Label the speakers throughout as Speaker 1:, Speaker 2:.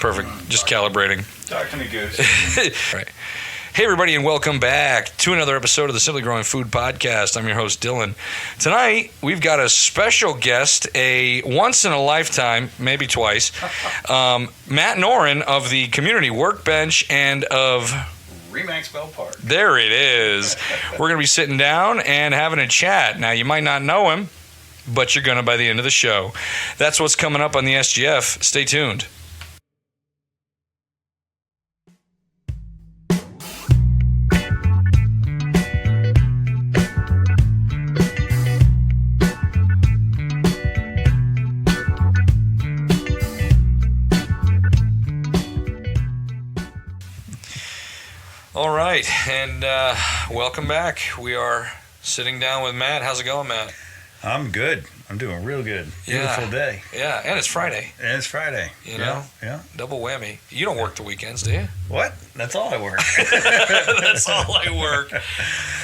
Speaker 1: Perfect. Just calibrating.
Speaker 2: Talk to me, Goose.
Speaker 1: Right. Hey, everybody, and welcome back to another episode of the Simply Growing Food Podcast. I'm your host, Dylan. Tonight, we've got a special guest, a once-in-a-lifetime, maybe twice, Matt Noren of the Community Workbench and of...
Speaker 2: Remax Bell Park.
Speaker 1: There it is. We're going to be sitting down and having a chat. Now, you might not know him, but you're going to by the end of the show. That's what's coming up on the SGF. Stay tuned. All right, and welcome back. We are sitting down with Matt. How's it going, Matt?
Speaker 2: I'm good. I'm doing real good.
Speaker 1: Yeah.
Speaker 2: Beautiful day.
Speaker 1: Yeah, and it's Friday.
Speaker 2: And it's Friday.
Speaker 1: You know?
Speaker 2: Yeah.
Speaker 1: Double whammy. You don't work the weekends, do you?
Speaker 2: What? That's all I work.
Speaker 1: That's all I work.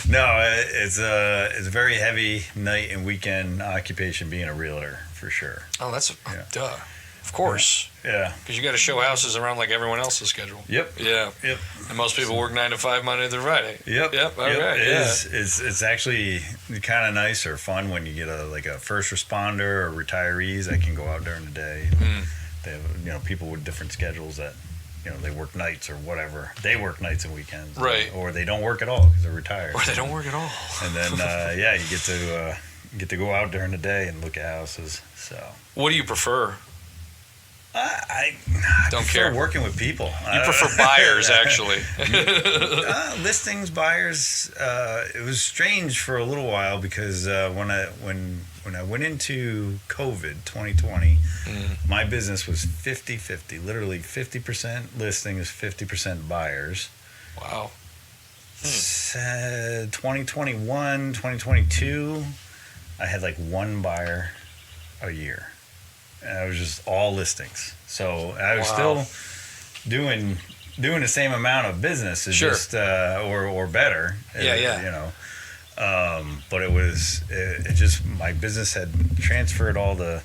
Speaker 2: No, it's a very heavy night and weekend occupation being a realtor, for sure.
Speaker 1: Oh, that's duh. Of course.
Speaker 2: Yeah.
Speaker 1: Because you got to show houses around like everyone else's schedule.
Speaker 2: Yep.
Speaker 1: Yeah.
Speaker 2: Yep.
Speaker 1: And most people work 9 to 5 Monday through Friday.
Speaker 2: Yep.
Speaker 1: All right.
Speaker 2: It's actually kind of nice or fun when you get a first responder or retirees that can go out during the day. They have people with different schedules that they work nights or whatever. They work nights and weekends.
Speaker 1: Right.
Speaker 2: Or they don't work at all because they're retired.
Speaker 1: Or they don't work at all.
Speaker 2: And then you get to go out during the day and look at houses. So.
Speaker 1: What do you prefer?
Speaker 2: I
Speaker 1: don't
Speaker 2: prefer
Speaker 1: care.
Speaker 2: Working with people.
Speaker 1: You prefer buyers, actually.
Speaker 2: Listings, buyers. It was strange for a little while because when I went into COVID 2020, my business was 50-50. Literally 50% listings, 50% buyers.
Speaker 1: Wow.
Speaker 2: 2021, 2022, I had like one buyer a year. And I was just all listings. So I was still doing the same amount of business,
Speaker 1: sure.
Speaker 2: Just or better.
Speaker 1: Yeah.
Speaker 2: But it just my business had transferred all to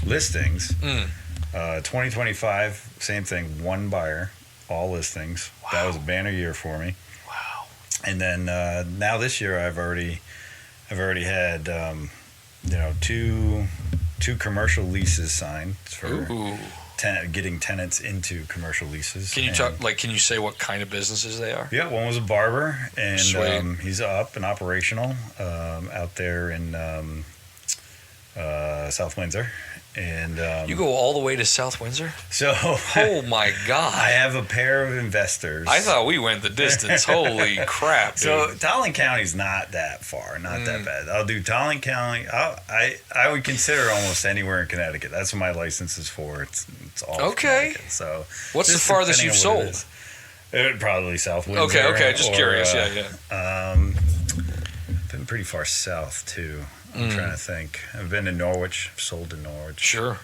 Speaker 2: listings. 2025, same thing, one buyer, all listings. Wow. That was a banner year for me.
Speaker 1: Wow.
Speaker 2: And then now this year I've already had two commercial leases signed for getting tenants into commercial leases.
Speaker 1: Can you can you say what kind of businesses they are?
Speaker 2: Yeah, one was a barber, and he's up and operational out there in South Windsor. And
Speaker 1: you go all the way to South Windsor?
Speaker 2: So
Speaker 1: oh my God.
Speaker 2: I have a pair of investors.
Speaker 1: I thought we went the distance. Holy crap, dude.
Speaker 2: So Talent County's not that far, not that bad. I'll do Talent County. I would consider almost anywhere in Connecticut. That's what my license is for. It's all
Speaker 1: okay.
Speaker 2: So
Speaker 1: what's the farthest you've sold?
Speaker 2: It would probably South Windsor.
Speaker 1: Okay, just curious. Yeah.
Speaker 2: Been pretty far south too. I'm trying to think. I've been to Norwich. I've sold to Norwich.
Speaker 1: Sure.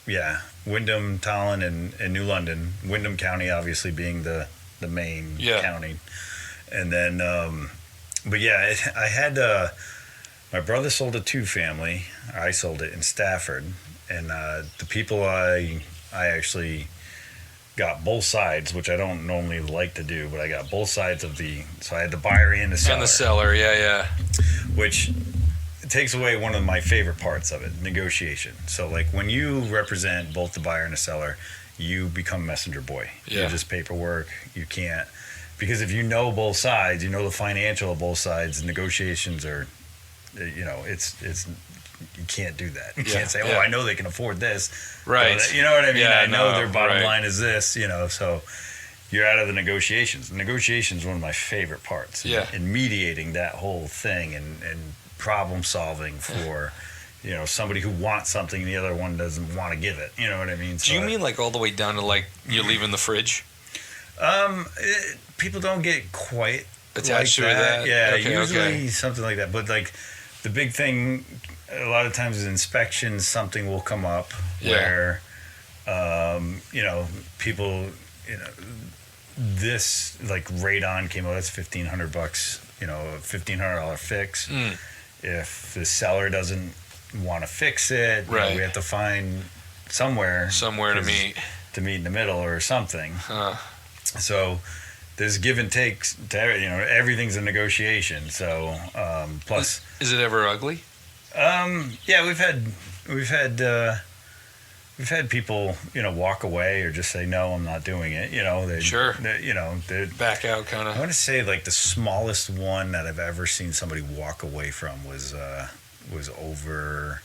Speaker 2: Yeah, Wyndham, Tallinn, and New London. Wyndham County, obviously, being the main county. And then, but yeah, I had my brother sold a 2-family. I sold it in Stafford, and the people I actually got both sides, which I don't normally like to do, but I got both sides of so I had the buyer and the seller.
Speaker 1: And the seller, yeah.
Speaker 2: Which takes away one of my favorite parts of it, negotiation. So like when you represent both the buyer and the seller, you become messenger boy.
Speaker 1: Yeah.
Speaker 2: You're just paperwork. You can't, because if you know both sides, you know the financial of both sides, negotiations are, it's you can't do that. You can't say, I know they can afford this.
Speaker 1: Right.
Speaker 2: So you know what I mean?
Speaker 1: Yeah,
Speaker 2: I know their bottom line is this, so you're out of the negotiations. Negotiations is one of my favorite parts.
Speaker 1: Yeah.
Speaker 2: In mediating that whole thing and problem solving for, somebody who wants something and the other one doesn't want to give it. You know what I mean?
Speaker 1: Do you mean like all the way down to like you're leaving the fridge?
Speaker 2: People don't get quite
Speaker 1: attached
Speaker 2: like
Speaker 1: to that.
Speaker 2: Yeah, usually something like that. But like the big thing a lot of times is inspections, something will come up where, people, this like radon came out, that's $1,500, a $1,500 fix. If the seller doesn't want to fix it, we have to find somewhere
Speaker 1: to meet
Speaker 2: in the middle or something. So there's give and takes. Everything's a negotiation. So plus,
Speaker 1: is it ever ugly?
Speaker 2: Yeah, we've had people, walk away or just say, no, I'm not doing it. They
Speaker 1: back out kind of.
Speaker 2: I want to say like the smallest one that I've ever seen somebody walk away from was over,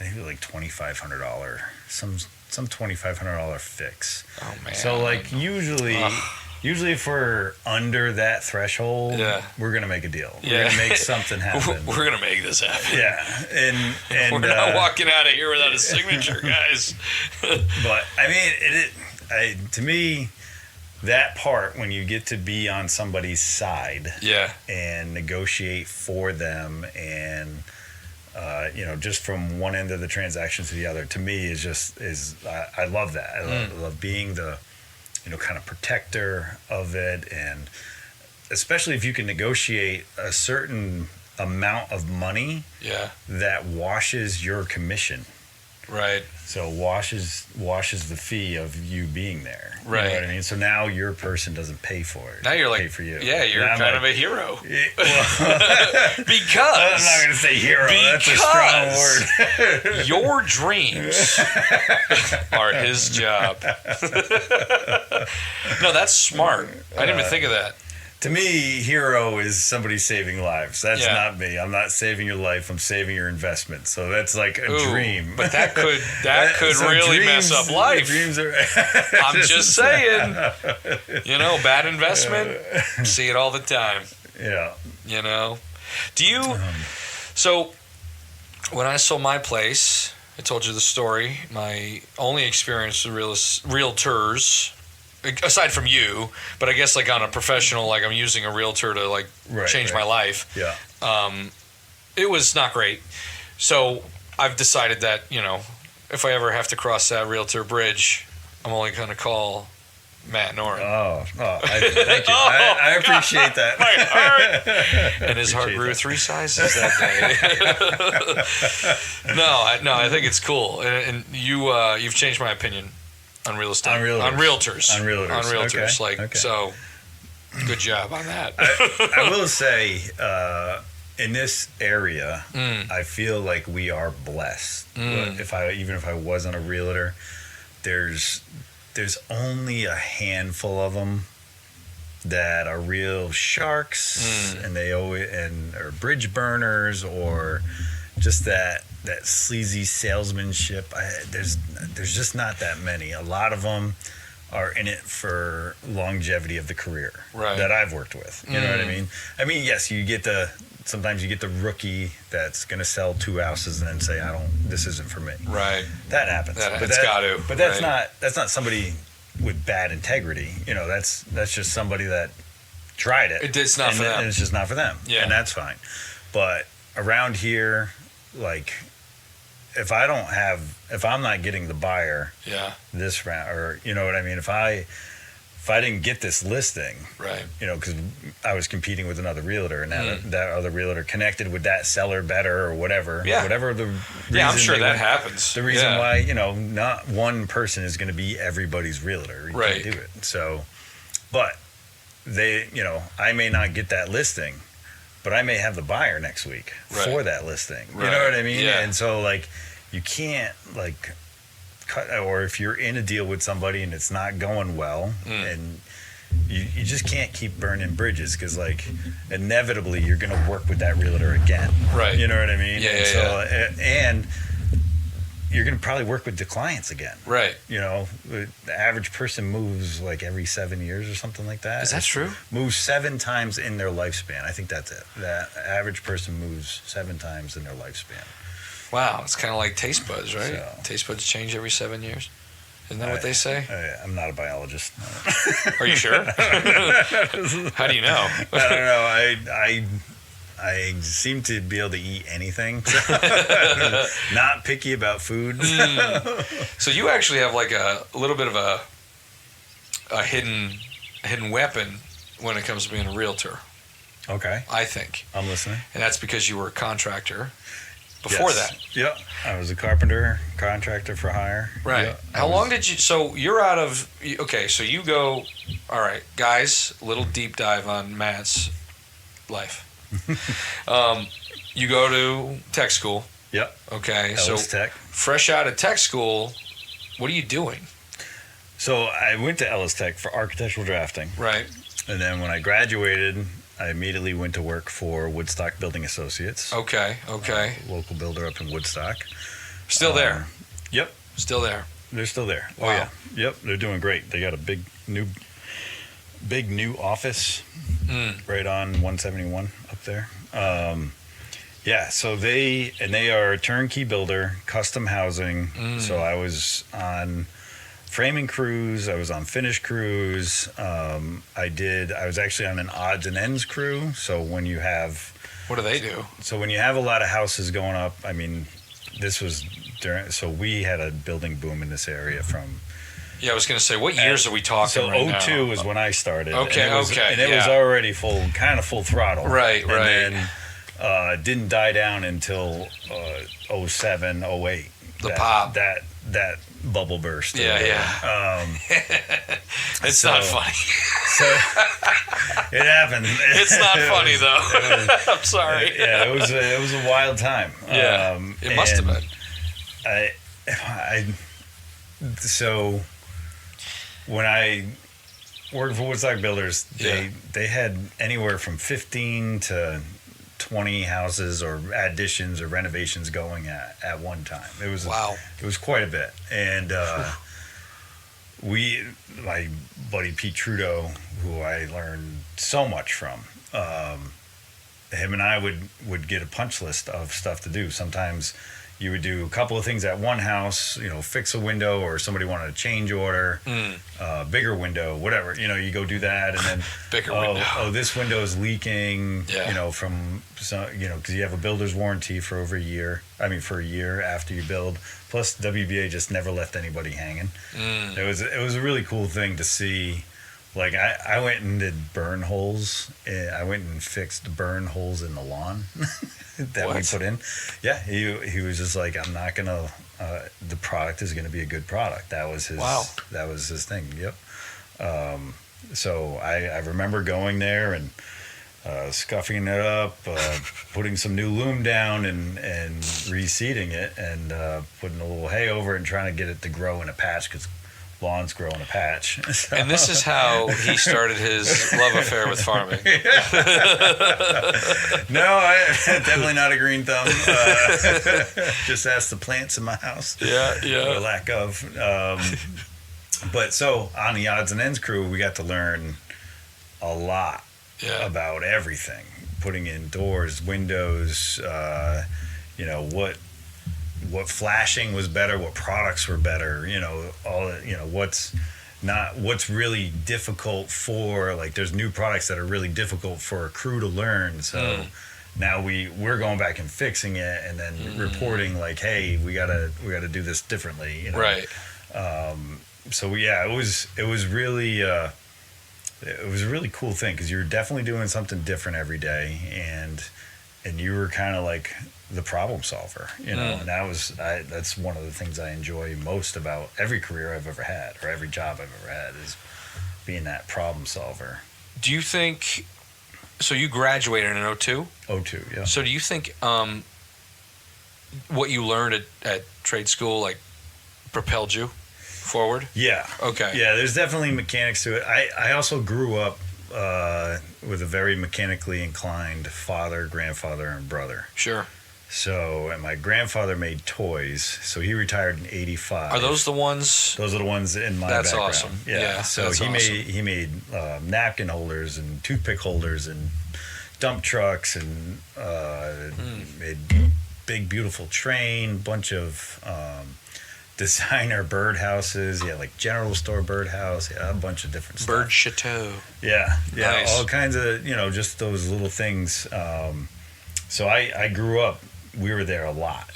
Speaker 2: I think it was like $2,500, some $2,500 fix.
Speaker 1: Oh man.
Speaker 2: So like usually if we're under that threshold, we're gonna make a deal. We're gonna make something happen.
Speaker 1: We're gonna make this happen.
Speaker 2: Yeah, and
Speaker 1: we're not walking out of here without a signature, guys.
Speaker 2: But I mean, to me, that part when you get to be on somebody's side, and negotiate for them, and just from one end of the transaction to the other, to me is I love that. I love being the kind of protector of it, and especially if you can negotiate a certain amount of money that washes your commission.
Speaker 1: Right.
Speaker 2: So washes the fee of you being there.
Speaker 1: Right.
Speaker 2: You know what I mean? So now your person doesn't pay for it.
Speaker 1: Now you're like,
Speaker 2: pay for you.
Speaker 1: Yeah, you're kind of a hero. Because
Speaker 2: I'm not going to say hero. That's a strong word.
Speaker 1: Your dreams are his job. No, that's smart. I didn't even think of that.
Speaker 2: To me, hero is somebody saving lives. That's not me. I'm not saving your life. I'm saving your investment. So that's like a dream.
Speaker 1: But that could really mess up life.
Speaker 2: Dreams are.
Speaker 1: I'm just saying. Bad investment. See it all the time.
Speaker 2: Yeah.
Speaker 1: Do you? So when I sold my place, I told you the story. My only experience with realtors. Aside from you, but I guess like on a professional, like I'm using a realtor to like change my life.
Speaker 2: Yeah.
Speaker 1: It was not great. So I've decided that, if I ever have to cross that realtor bridge, I'm only going to call Matt Noren.
Speaker 2: Thank you. I appreciate that.
Speaker 1: My heart. And his heart grew 3 sizes that day. No, I think it's cool. And you've changed my opinion. On real estate. On realtors. Okay. So, good job on that.
Speaker 2: I will say, in this area, I feel like we are blessed. Even if I wasn't a realtor, there's only a handful of them that are real sharks, and they always are bridge burners or just that sleazy salesmanship. There's just not that many. A lot of them are in it for longevity of the career that I've worked with. You know what I mean? I mean, yes, sometimes you get the rookie that's going to sell 2 houses and then say, this isn't for me.
Speaker 1: Right.
Speaker 2: That happens.
Speaker 1: It's got to.
Speaker 2: But that's not somebody with bad integrity. That's just somebody that tried it.
Speaker 1: It's not for them.
Speaker 2: And it's just not for them. Yeah. And that's fine. But around here, like, if I'm not getting the buyer this round, or you know what I mean, if I didn't get this listing, because I was competing with another realtor, and that other realtor connected with that seller better or whatever the reason,
Speaker 1: I'm sure that happens.
Speaker 2: The reason why not one person is going to be everybody's realtor. You can't do it. So, but I may not get that listing, but I may have the buyer next week for that listing. You know what I mean? Yeah. And so, like, you can't, like, cut, or if you're in a deal with somebody and it's not going well, and you just can't keep burning bridges, because, like, inevitably you're going to work with that realtor again.
Speaker 1: Right.
Speaker 2: You know what I mean?
Speaker 1: Yeah.
Speaker 2: And you're going to probably work with the clients again.
Speaker 1: Right.
Speaker 2: The average person moves like every 7 years or something like that.
Speaker 1: Is that true?
Speaker 2: Moves 7 times in their lifespan. I think that's it. The average person moves 7 times in their lifespan.
Speaker 1: Wow. It's kind of like taste buds, right? So, taste buds change every 7 years. Isn't that what they say?
Speaker 2: I'm not a biologist.
Speaker 1: Are you sure? How do you know?
Speaker 2: I don't know. I seem to be able to eat anything. Not picky about food.
Speaker 1: So you actually have like a little bit of a hidden weapon when it comes to being a realtor.
Speaker 2: Okay.
Speaker 1: I think.
Speaker 2: I'm listening.
Speaker 1: And that's because you were a contractor before that.
Speaker 2: Yep. I was a carpenter, contractor for hire.
Speaker 1: Right.
Speaker 2: Yep.
Speaker 1: How long did you, so you're out of, okay, so you go, all right, guys, little deep dive on Matt's life. You go to tech school.
Speaker 2: Yep.
Speaker 1: Okay.
Speaker 2: Ellis
Speaker 1: so
Speaker 2: Tech.
Speaker 1: Fresh out of tech school, what are you doing?
Speaker 2: So I went to Ellis Tech for architectural drafting.
Speaker 1: Right.
Speaker 2: And then when I graduated, I immediately went to work for Woodstock Building Associates.
Speaker 1: Okay.
Speaker 2: Local builder up in Woodstock.
Speaker 1: Still there?
Speaker 2: Yep.
Speaker 1: Still there.
Speaker 2: They're still there.
Speaker 1: Wow.
Speaker 2: Oh yeah. Yep. They're doing great. They got a big new office right on 171 up there. Yeah. So they are a turnkey builder, custom housing. So I was on framing crews. I was on finish crews. I was actually on an odds and ends crew. So when you have,
Speaker 1: what do they do?
Speaker 2: So when you have a lot of houses going up, I mean, this was during. So we had a building boom in this area from.
Speaker 1: Yeah, I was going to say, what years are we talking?
Speaker 2: So
Speaker 1: right
Speaker 2: 02
Speaker 1: now?
Speaker 2: was when I started.
Speaker 1: Okay,
Speaker 2: and it was already kind of full throttle.
Speaker 1: Right.
Speaker 2: And then didn't die down until 07, 08.
Speaker 1: Pop.
Speaker 2: That bubble burst.
Speaker 1: Yeah. It's not funny.
Speaker 2: So it happened.
Speaker 1: It's not funny though. I'm sorry.
Speaker 2: Yeah, it was a wild time.
Speaker 1: Yeah, it must have been.
Speaker 2: So when I worked for Woodstock Builders, they had anywhere from 15 to 20 houses or additions or renovations going at one time. It was It was quite a bit, and my buddy Pete Trudeau, who I learned so much from, him and I would get a punch list of stuff to do. Sometimes you would do a couple of things at one house, fix a window, or somebody wanted a change order, bigger window, whatever. You go do that, and then
Speaker 1: bigger window.
Speaker 2: Oh, this window is leaking. From because you have a builder's warranty for over a year. I mean, for a year after you build. Plus, WBA just never left anybody hanging. It was a really cool thing to see. Like I went and did burn holes. I went and fixed burn holes in the lawn. That we put in. Yeah, he was just like, I'm not gonna. The product is gonna be a good product. That was his.
Speaker 1: Wow.
Speaker 2: That was his thing. Yep. So I remember going there and scuffing it up, putting some new loom down and reseeding it, and putting a little hay over it and trying to get it to grow in a patch because lawns grow in a patch. So.
Speaker 1: And this is how he started his love affair with farming.
Speaker 2: No, definitely not a green thumb. Just ask the plants in my house.
Speaker 1: Yeah.
Speaker 2: Or lack of. But so on the odds and ends crew, we got to learn a lot about everything. Putting in doors, windows, what flashing was better, what products were better, what's really difficult for, like, there's new products that are really difficult for a crew to learn. So now we're going back and fixing it and then reporting like, hey, we gotta do this differently.
Speaker 1: Right.
Speaker 2: So yeah, it was really it was a really cool thing because you were definitely doing something different every day, and you were kind of like the problem solver, and that's one of the things I enjoy most about every career I've ever had, or every job I've ever had, is being that problem solver.
Speaker 1: Do you think, so you graduated in 02?
Speaker 2: 02, yeah.
Speaker 1: So do you think what you learned at trade school, like, propelled you forward?
Speaker 2: Yeah.
Speaker 1: Okay.
Speaker 2: Yeah, there's definitely mechanics to it. I also grew up with a very mechanically inclined father, grandfather, and brother.
Speaker 1: Sure.
Speaker 2: So, and my grandfather made toys. So he retired in '85.
Speaker 1: Are those the ones?
Speaker 2: Those are the ones in my
Speaker 1: That's
Speaker 2: background.
Speaker 1: Awesome.
Speaker 2: Yeah. So he made napkin holders and toothpick holders and dump trucks and made big beautiful train, bunch of designer birdhouses. Yeah, like general store birdhouse. Yeah, a bunch of different stuff.
Speaker 1: Bird chateau.
Speaker 2: Yeah.
Speaker 1: Nice.
Speaker 2: All kinds of just those little things. So I grew up. We were there a lot,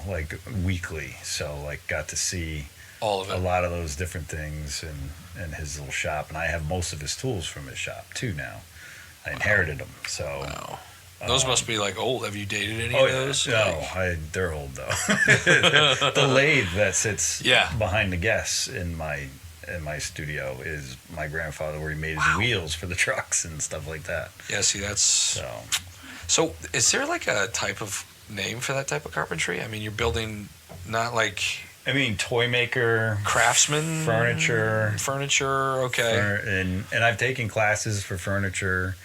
Speaker 2: like weekly. So like got to see
Speaker 1: all of it,
Speaker 2: a lot of those different things in his little shop, and I have most of his tools from his shop too now. I inherited them, so
Speaker 1: Those must be like old. Have you dated any of those?
Speaker 2: No, they're old though. The lathe that sits behind the guests in my studio is my grandfather, where he made his wheels for the trucks and stuff like that.
Speaker 1: Yeah, see, that's so. Is there like a type of name for that type of carpentry? I mean, you're building not like.
Speaker 2: I mean, toy maker,
Speaker 1: craftsman,
Speaker 2: furniture.
Speaker 1: Okay.
Speaker 2: And I've taken classes for furniture.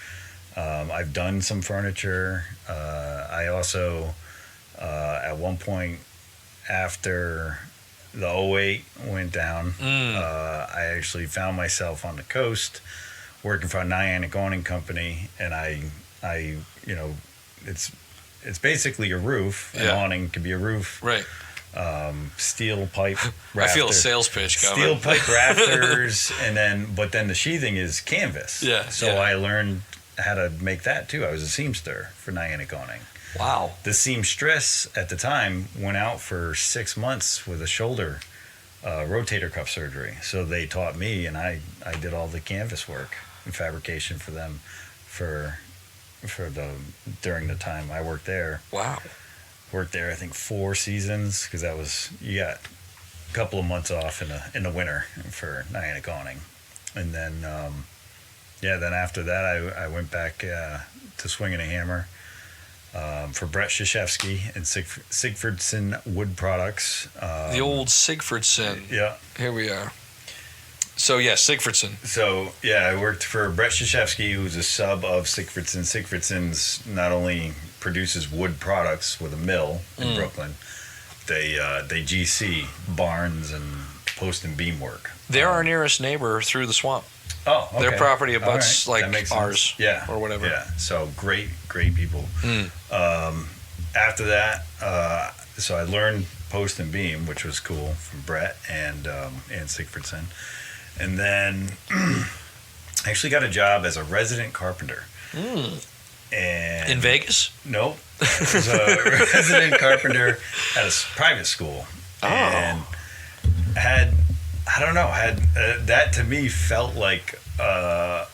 Speaker 2: I've done some furniture. I also, at one point, after the 2008 went down, I actually found myself on the coast working for a Niantic awning company, and I it's basically a roof. An awning could be a roof.
Speaker 1: Right.
Speaker 2: Steel pipe rafter.
Speaker 1: I feel a sales pitch coming.
Speaker 2: Steel pipe rafters, but then the sheathing is canvas.
Speaker 1: Yeah.
Speaker 2: So I learned how to make that too. I was a seamster for Niantic awning.
Speaker 1: Wow.
Speaker 2: The seamstress at the time went out for 6 months with a shoulder rotator cuff surgery. So they taught me, and I did all the canvas work and fabrication for them during the time I worked there.
Speaker 1: Wow.
Speaker 2: Worked there, I think 4 seasons, because you got a couple of months off in the winter for Niantic awning, and then then after that I went back to Swinging a Hammer for Brett Krzyzewski and Sigfridsson Wood Products.
Speaker 1: The old Sigfridsson.
Speaker 2: Yeah.
Speaker 1: Here we are. So Sigfridsson.
Speaker 2: So I worked for Brett Krzyzewski, who's a sub of Sigfridsson. Sigfridsson's not only produces wood products with a mill in Brooklyn, they GC barns and post and beam work.
Speaker 1: They're our nearest neighbor through the swamp.
Speaker 2: Oh, okay.
Speaker 1: Their property abuts like ours, or whatever.
Speaker 2: Yeah, so great people. After that, so I learned post and beam, which was cool, from Brett and Sigfridsson. And then I actually got a job as a resident carpenter. And
Speaker 1: in Vegas?
Speaker 2: Nope. I was a resident carpenter at a private school.
Speaker 1: Oh.
Speaker 2: And had that to me felt like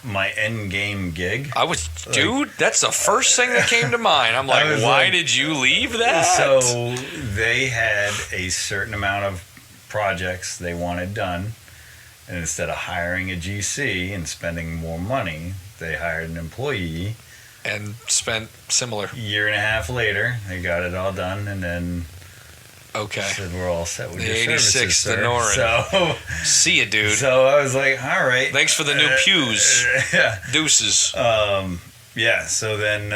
Speaker 2: my end game gig.
Speaker 1: Dude, that's the first thing that came to mind. I'm like, why did you leave that?
Speaker 2: So they had a certain amount of projects they wanted done. And instead of hiring a GC and spending more money, they hired an employee.
Speaker 1: And spent similar.
Speaker 2: A year and a half later, they got it all done, and then said, we're all set with
Speaker 1: the
Speaker 2: your
Speaker 1: 86,
Speaker 2: services, sir.
Speaker 1: the Norin.
Speaker 2: So,
Speaker 1: see ya, dude.
Speaker 2: So I was like, all right.
Speaker 1: Thanks for the new pews. Deuces.
Speaker 2: So then,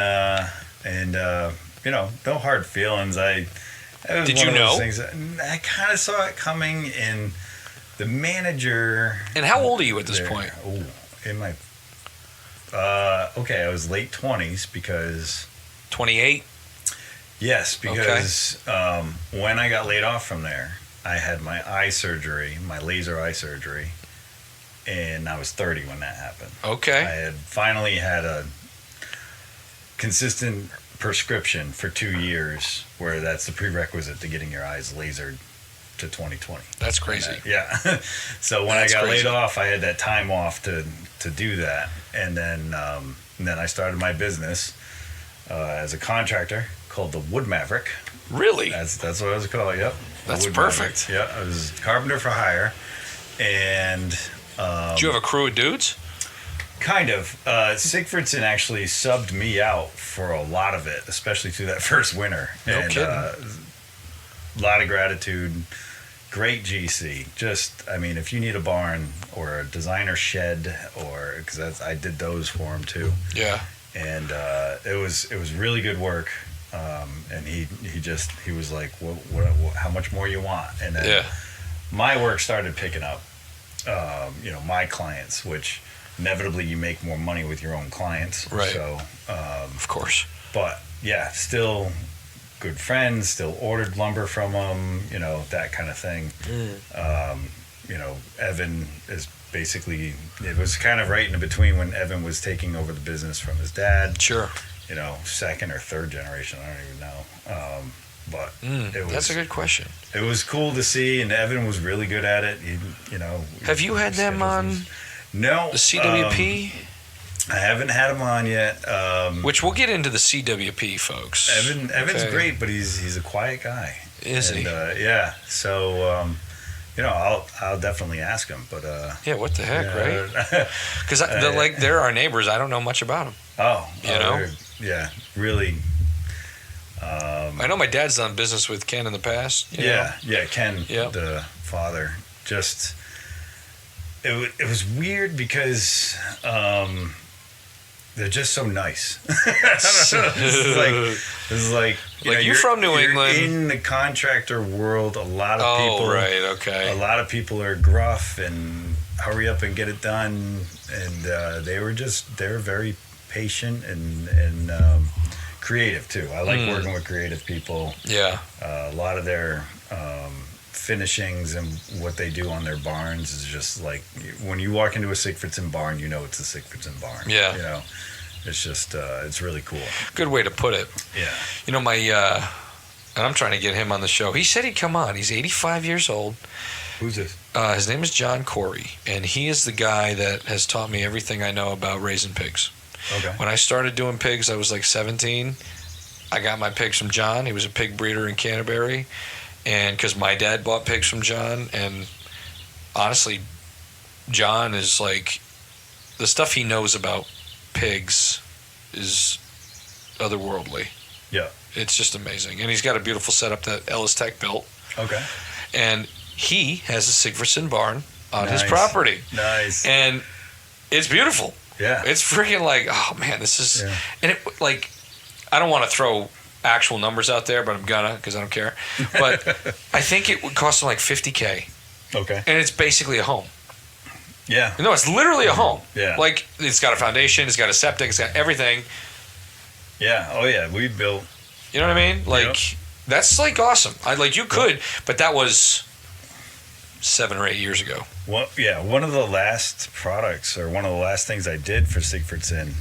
Speaker 2: no hard feelings.
Speaker 1: Did you know?
Speaker 2: I kind of saw it coming in. The manager.
Speaker 1: And how old are you at this point?
Speaker 2: Oh, in my. I was late 20s because.
Speaker 1: 28.
Speaker 2: Yes, because when I got laid off from there, I had my laser eye surgery, and I was 30 when that happened.
Speaker 1: Okay.
Speaker 2: I had finally had a consistent prescription for 2 years, where that's the prerequisite to getting your eyes lasered to 2020.
Speaker 1: That's crazy.
Speaker 2: So when I got laid off, I had that time off to do that, and then I started my business as a contractor called the Wood Maverick.
Speaker 1: Really?
Speaker 2: That's what it was called. Yep.
Speaker 1: That's perfect.
Speaker 2: Maverick. Yeah, I was carpenter for hire, and
Speaker 1: did you have a crew of dudes?
Speaker 2: Kind of. Sigfridsson actually subbed me out for a lot of it, especially through that first winter.
Speaker 1: No kidding.
Speaker 2: A lot of gratitude. Great GC. If you need a barn or a designer shed, because I did those for him too.
Speaker 1: Yeah.
Speaker 2: And it was really good work. And he was like, what, how much more you want? And then my work started picking up. My clients, which inevitably you make more money with your own clients.
Speaker 1: Right.
Speaker 2: So,
Speaker 1: of course.
Speaker 2: But still good friends, still ordered lumber from them, that kind of thing. Evan is basically, it was kind of right in between when Evan was taking over the business from his dad.
Speaker 1: Sure.
Speaker 2: Second or third generation, I don't even know. But
Speaker 1: that's a good question.
Speaker 2: It was cool to see, and Evan was really good at it.
Speaker 1: Have you had them on
Speaker 2: No.
Speaker 1: the CWP?
Speaker 2: I haven't had him on yet.
Speaker 1: Which we'll get into the CWP, folks.
Speaker 2: Evan's great, but he's a quiet guy.
Speaker 1: Is he?
Speaker 2: Yeah. So, I'll definitely ask him. But
Speaker 1: yeah, what the heck, right? Because they're our neighbors. I don't know much about them.
Speaker 2: Yeah, really.
Speaker 1: I know my dad's done business with Ken in the past.
Speaker 2: Yeah, Ken, the father. Just it was weird because they're just so nice. It's like
Speaker 1: you're from New England.
Speaker 2: In the contractor world, a lot of people.
Speaker 1: Oh, right, okay.
Speaker 2: A lot of people are gruff and hurry up and get it done, and they're very patient and creative too. I like working with creative people.
Speaker 1: Yeah.
Speaker 2: A lot of their finishings and what they do on their barns is just like when you walk into a Sigfridson barn, you know it's a Sigfridson barn.
Speaker 1: Yeah.
Speaker 2: It's just it's really cool.
Speaker 1: Good way to put it.
Speaker 2: Yeah.
Speaker 1: My and I'm trying to get him on the show. He said he'd come on. He's 85 years old.
Speaker 2: Who's this?
Speaker 1: His name is John Corey, and he is the guy that has taught me everything I know about raising pigs.
Speaker 2: Okay.
Speaker 1: When I started doing pigs, I was like 17. I got my pigs from John. He was a pig breeder in Canterbury. And because my dad bought pigs from John. And honestly, John is like, the stuff he knows about pigs is otherworldly.
Speaker 2: Yeah.
Speaker 1: It's just amazing. And he's got a beautiful setup that Ellis Tech built.
Speaker 2: Okay.
Speaker 1: And he has a Sigfridson barn on his property.
Speaker 2: Nice.
Speaker 1: And it's beautiful.
Speaker 2: Yeah.
Speaker 1: It's freaking like, oh man, this is, and it like, I don't want to throw actual numbers out there, but I'm gonna, because I don't care. But I think it would cost him like $50K.
Speaker 2: Okay.
Speaker 1: And it's basically a home.
Speaker 2: Yeah.
Speaker 1: No, it's literally a home.
Speaker 2: Yeah.
Speaker 1: Like, it's got a foundation, it's got a septic, it's got everything.
Speaker 2: Yeah. Oh yeah. We built.
Speaker 1: You know what I mean? Like, that's like awesome. You could, but that was 7 or 8 years ago.
Speaker 2: Well, yeah, one of the last products, or one of the last things I did for Sigfridson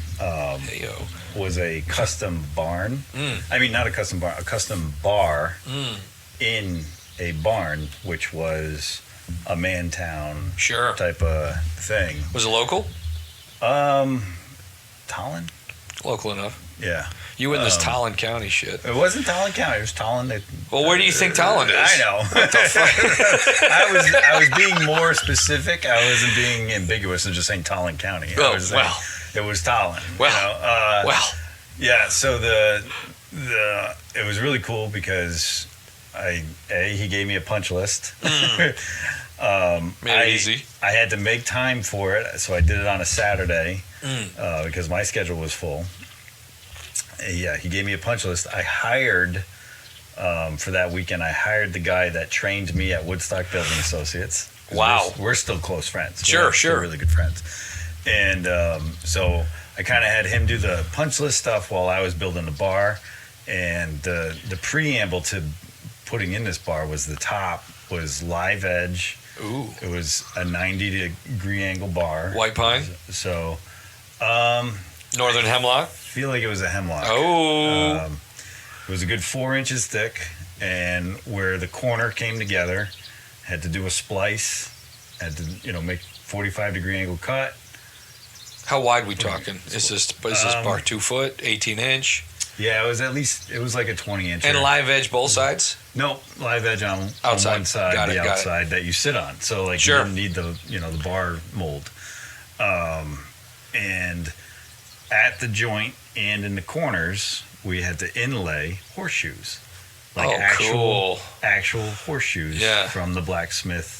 Speaker 2: was a custom barn. I mean, not a custom barn, a custom bar in a barn, which was a man-town type of thing.
Speaker 1: Was it local?
Speaker 2: Tallinn?
Speaker 1: Local enough.
Speaker 2: Yeah.
Speaker 1: You in this Tallinn County shit.
Speaker 2: It wasn't Tallinn County. It was Tallinn.
Speaker 1: Well, where do you think Tallinn is?
Speaker 2: I know. What the fuck? I was being more specific. I wasn't being ambiguous and just saying Tallinn County. It was Tallinn.
Speaker 1: Well.
Speaker 2: Yeah. So it was really cool because he gave me a punch list.
Speaker 1: Made it easy.
Speaker 2: I had to make time for it, so I did it on a Saturday because my schedule was full. Yeah, he gave me a punch list. I hired, for that weekend, I hired the guy that trained me at Woodstock Building Associates.
Speaker 1: Wow.
Speaker 2: We're still close friends.
Speaker 1: Sure.
Speaker 2: We're really good friends. And so I kind of had him do the punch list stuff while I was building the bar. And the preamble to putting in this bar was the top was live edge.
Speaker 1: Ooh.
Speaker 2: It was a 90-degree angle bar.
Speaker 1: White pine?
Speaker 2: So...
Speaker 1: Northern hemlock?
Speaker 2: I feel like it was a hemlock.
Speaker 1: Oh.
Speaker 2: It was a good 4 inches thick, and where the corner came together, had to do a splice, had to make 45-degree angle cut.
Speaker 1: How wide we talking? Is this bar 2 foot, 18 inch?
Speaker 2: Yeah, it was like a 20 inch.
Speaker 1: And live edge both sides?
Speaker 2: No, live edge on
Speaker 1: outside.
Speaker 2: One side, outside that you sit on. So you didn't need the bar mold. And at the joint and in the corners, we had to inlay horseshoes. Actual horseshoes from the blacksmith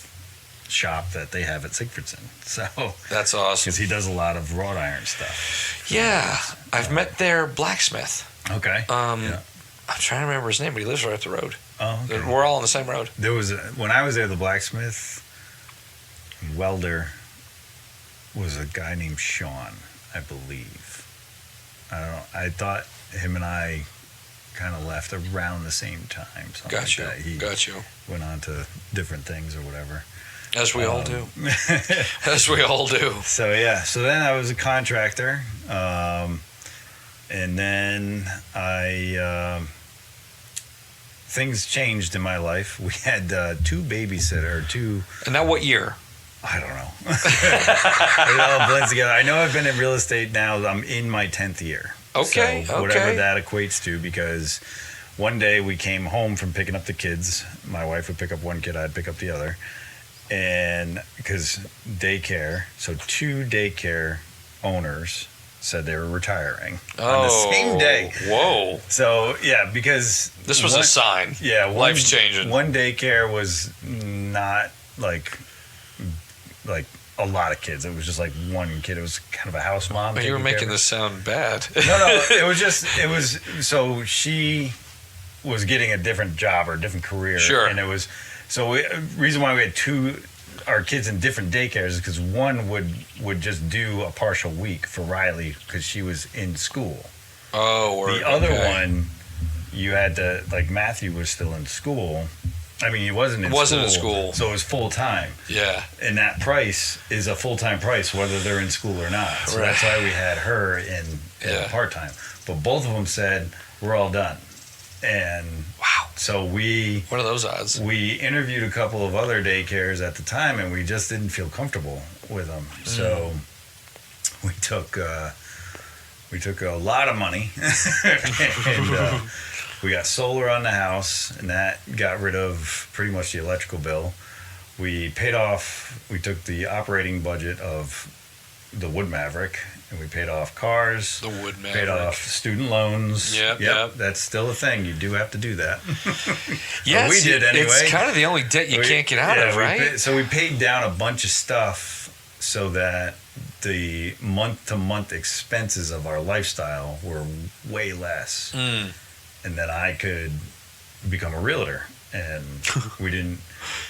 Speaker 2: shop that they have at Sigfridson. So
Speaker 1: that's awesome.
Speaker 2: Because he does a lot of wrought iron stuff.
Speaker 1: Yeah, I've met their blacksmith.
Speaker 2: Okay.
Speaker 1: I'm trying to remember his name, but he lives right up the road.
Speaker 2: Oh, okay.
Speaker 1: We're all on the same road.
Speaker 2: When I was there, the blacksmith welder was a guy named Sean, I believe. I thought him and I kind of left around the same time.
Speaker 1: Got you.
Speaker 2: He went on to different things or whatever.
Speaker 1: As we all do. As we all do.
Speaker 2: So then I was a contractor, and then things changed in my life. We had two.
Speaker 1: And now what year?
Speaker 2: I don't know. It all blends together. I know I've been in real estate now. I'm in my 10th year.
Speaker 1: Okay.
Speaker 2: So whatever that equates to, because one day we came home from picking up the kids. My wife would pick up one kid, I'd pick up the other. And because daycare, so 2 daycare owners said they were retiring on the same day.
Speaker 1: Whoa.
Speaker 2: So, yeah, because...
Speaker 1: This was a sign.
Speaker 2: Yeah.
Speaker 1: Life's changing.
Speaker 2: One daycare was not like a lot of kids. It was just like one kid. It was kind of a house mom.
Speaker 1: You were making this sound bad.
Speaker 2: No, so she was getting a different job or a different career.
Speaker 1: Sure.
Speaker 2: And it was, reason why we had our kids in different daycares is because one would just do a partial week for Riley because she was in school. The other one, you had to, like Matthew was still in school. I mean, he wasn't in school. So it was full time.
Speaker 1: Yeah.
Speaker 2: And that price is a full time price, whether they're in school or not. So that's why we had her in part time. But both of them said, we're all done. And
Speaker 1: wow.
Speaker 2: So
Speaker 1: what are those odds?
Speaker 2: We interviewed a couple of other daycares at the time, and we just didn't feel comfortable with them. So we took a lot of money and we got solar on the house, and that got rid of pretty much the electrical bill. We took the operating budget of the Wood Maverick, and we paid off cars.
Speaker 1: The Wood Maverick.
Speaker 2: Paid off student loans.
Speaker 1: Yep.
Speaker 2: That's still a thing. You do have to do that.
Speaker 1: Yes,
Speaker 2: we did anyway.
Speaker 1: It's kind of the only debt you can't get out of, right?
Speaker 2: So we paid down a bunch of stuff so that the month-to-month expenses of our lifestyle were way less. And then I could become a realtor. And we didn't.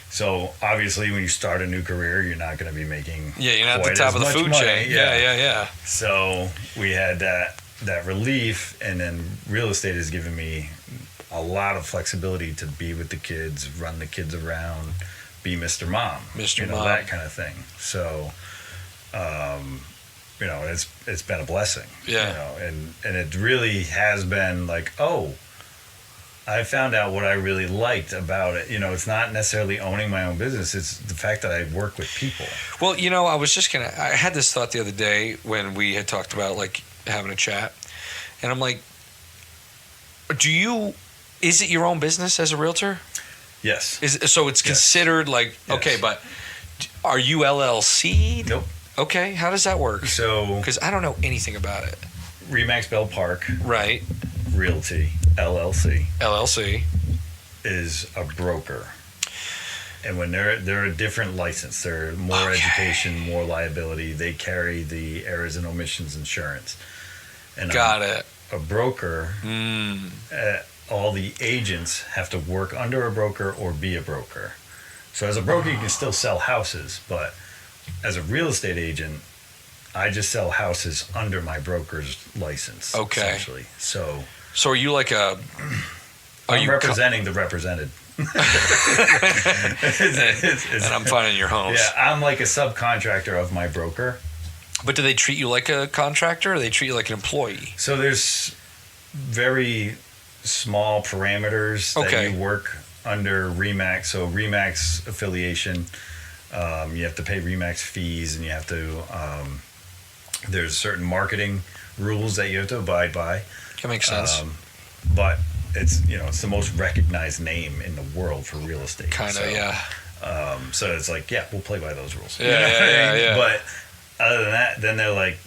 Speaker 2: So obviously, when you start a new career, you're not going to be making.
Speaker 1: Yeah, you're not at the top of the food chain. Yeah.
Speaker 2: So we had that relief, and then real estate has given me a lot of flexibility to be with the kids, run the kids around, be Mr. Mom,
Speaker 1: Mom,
Speaker 2: that kind of thing. So, it's been a blessing.
Speaker 1: Yeah.
Speaker 2: And it really has been like, I found out what I really liked about it. It's not necessarily owning my own business. It's the fact that I work with people.
Speaker 1: Well, I had this thought the other day when we had talked about like having a chat, and I'm like, is it your own business as a realtor?
Speaker 2: Yes.
Speaker 1: So it's considered like, okay, but are you LLC?
Speaker 2: Nope.
Speaker 1: Okay. How does that work?
Speaker 2: So,
Speaker 1: because I don't know anything about it.
Speaker 2: Remax Bell Park.
Speaker 1: Right.
Speaker 2: Realty. LLC is a broker, and when they're a different license, they're more education, more liability. They carry the errors and omissions insurance. And
Speaker 1: Got it.
Speaker 2: A broker, all the agents have to work under a broker or be a broker. So as a broker, you can still sell houses, but as a real estate agent, I just sell houses under my broker's license.
Speaker 1: Okay.
Speaker 2: Essentially.
Speaker 1: So are you like I'm
Speaker 2: representing the represented.
Speaker 1: And I'm finding your homes.
Speaker 2: Yeah, I'm like a subcontractor of my broker.
Speaker 1: But do they treat you like a contractor, or they treat you like an employee?
Speaker 2: So there's very small parameters that you work under Remax. So Remax affiliation, you have to pay Remax fees, and you have to. There's certain marketing rules that you have to abide by.
Speaker 1: That makes sense.
Speaker 2: But it's it's the most recognized name in the world for real estate.
Speaker 1: Kind of, yeah.
Speaker 2: So it's like, we'll play by those rules.
Speaker 1: Yeah.
Speaker 2: But other than that, then they're like,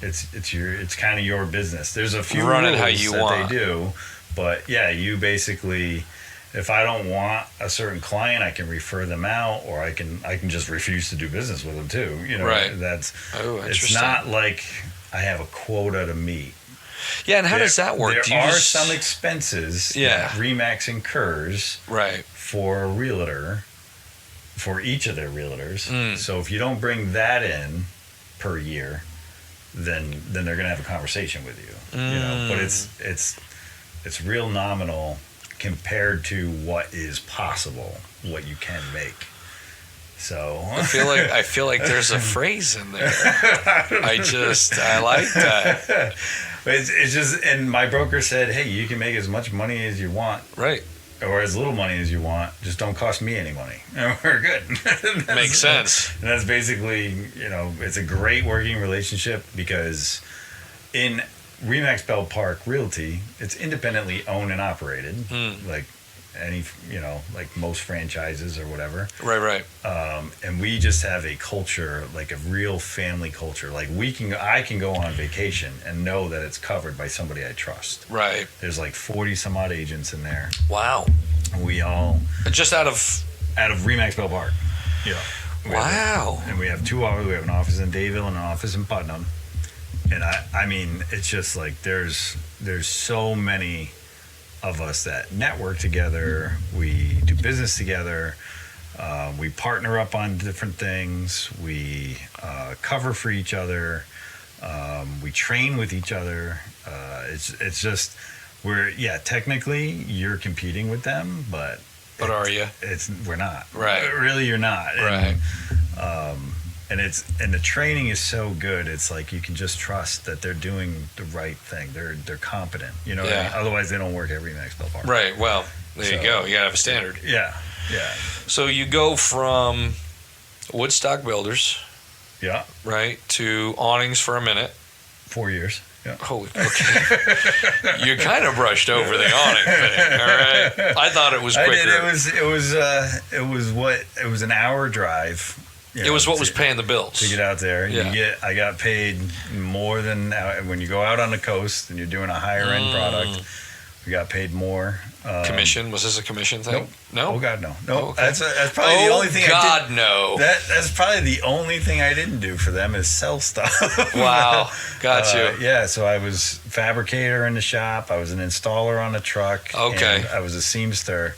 Speaker 2: it's kind of your business. There's a few
Speaker 1: Run
Speaker 2: rules
Speaker 1: it how you
Speaker 2: that
Speaker 1: want.
Speaker 2: they do, but you basically, if I don't want a certain client, I can refer them out, or I can just refuse to do business with them too.
Speaker 1: Right.
Speaker 2: It's not like I have a quota to meet.
Speaker 1: Yeah, and how does that work?
Speaker 2: There are some expenses that Remax incurs for a realtor, for each of their realtors. So if you don't bring that in per year, then they're going to have a conversation with you. But it's real nominal compared to what is possible, what you can make. So
Speaker 1: I feel like there's a phrase in there. I like that.
Speaker 2: It's just, and my broker said, hey, you can make as much money as you want.
Speaker 1: Right.
Speaker 2: or as little money as you want. Just don't cost me any money. We're good.
Speaker 1: Makes sense.
Speaker 2: And that's basically, it's a great working relationship because in Remax Bell Park Realty, it's independently owned and operated, like any, like most franchises or whatever.
Speaker 1: Right.
Speaker 2: And we just have a culture, like a real family culture. Like I can go on vacation and know that it's covered by somebody I trust.
Speaker 1: Right.
Speaker 2: There's like 40 some odd agents in there.
Speaker 1: Wow.
Speaker 2: We all
Speaker 1: just out of
Speaker 2: Remax Bell Park. Yeah.
Speaker 1: Wow.
Speaker 2: And we have 2 offices. We have an office in Dayville and an office in Putnam. And I mean, it's just like there's so many of us that network together. We do business together. We partner up on different things. We cover for each other. We train with each other. It's just technically you're competing with them, but
Speaker 1: are you?
Speaker 2: We're not.
Speaker 1: Right.
Speaker 2: Really, you're not.
Speaker 1: Right.
Speaker 2: And the training is so good. It's like you can just trust that they're doing the right thing. They're competent. You know what I mean? Otherwise, they don't work at Remax Bell Park.
Speaker 1: Right. Well, there you go. You gotta have a standard.
Speaker 2: Yeah.
Speaker 1: So you go from Woodstock Builders.
Speaker 2: Yeah.
Speaker 1: Right, to awnings for a minute. 4
Speaker 2: years. Yeah.
Speaker 1: Holy. Okay. You kind of brushed over the awning thing. All right. I thought it was quicker.
Speaker 2: I did. It was an hour drive.
Speaker 1: It was what was paying the bills
Speaker 2: to get out there.
Speaker 1: Yeah.
Speaker 2: I got paid more than when you go out on the coast and you're doing a higher end product. We got paid more.
Speaker 1: Commission? Was this a commission thing?
Speaker 2: Nope.
Speaker 1: No.
Speaker 2: Oh God, no. No.
Speaker 1: Oh, okay.
Speaker 2: That's probably the only thing.
Speaker 1: God, no.
Speaker 2: That's probably the only thing I didn't do for them is sell stuff.
Speaker 1: Wow. Got you.
Speaker 2: Yeah. So I was fabricator in the shop. I was an installer on the truck.
Speaker 1: Okay.
Speaker 2: And I was a seamster.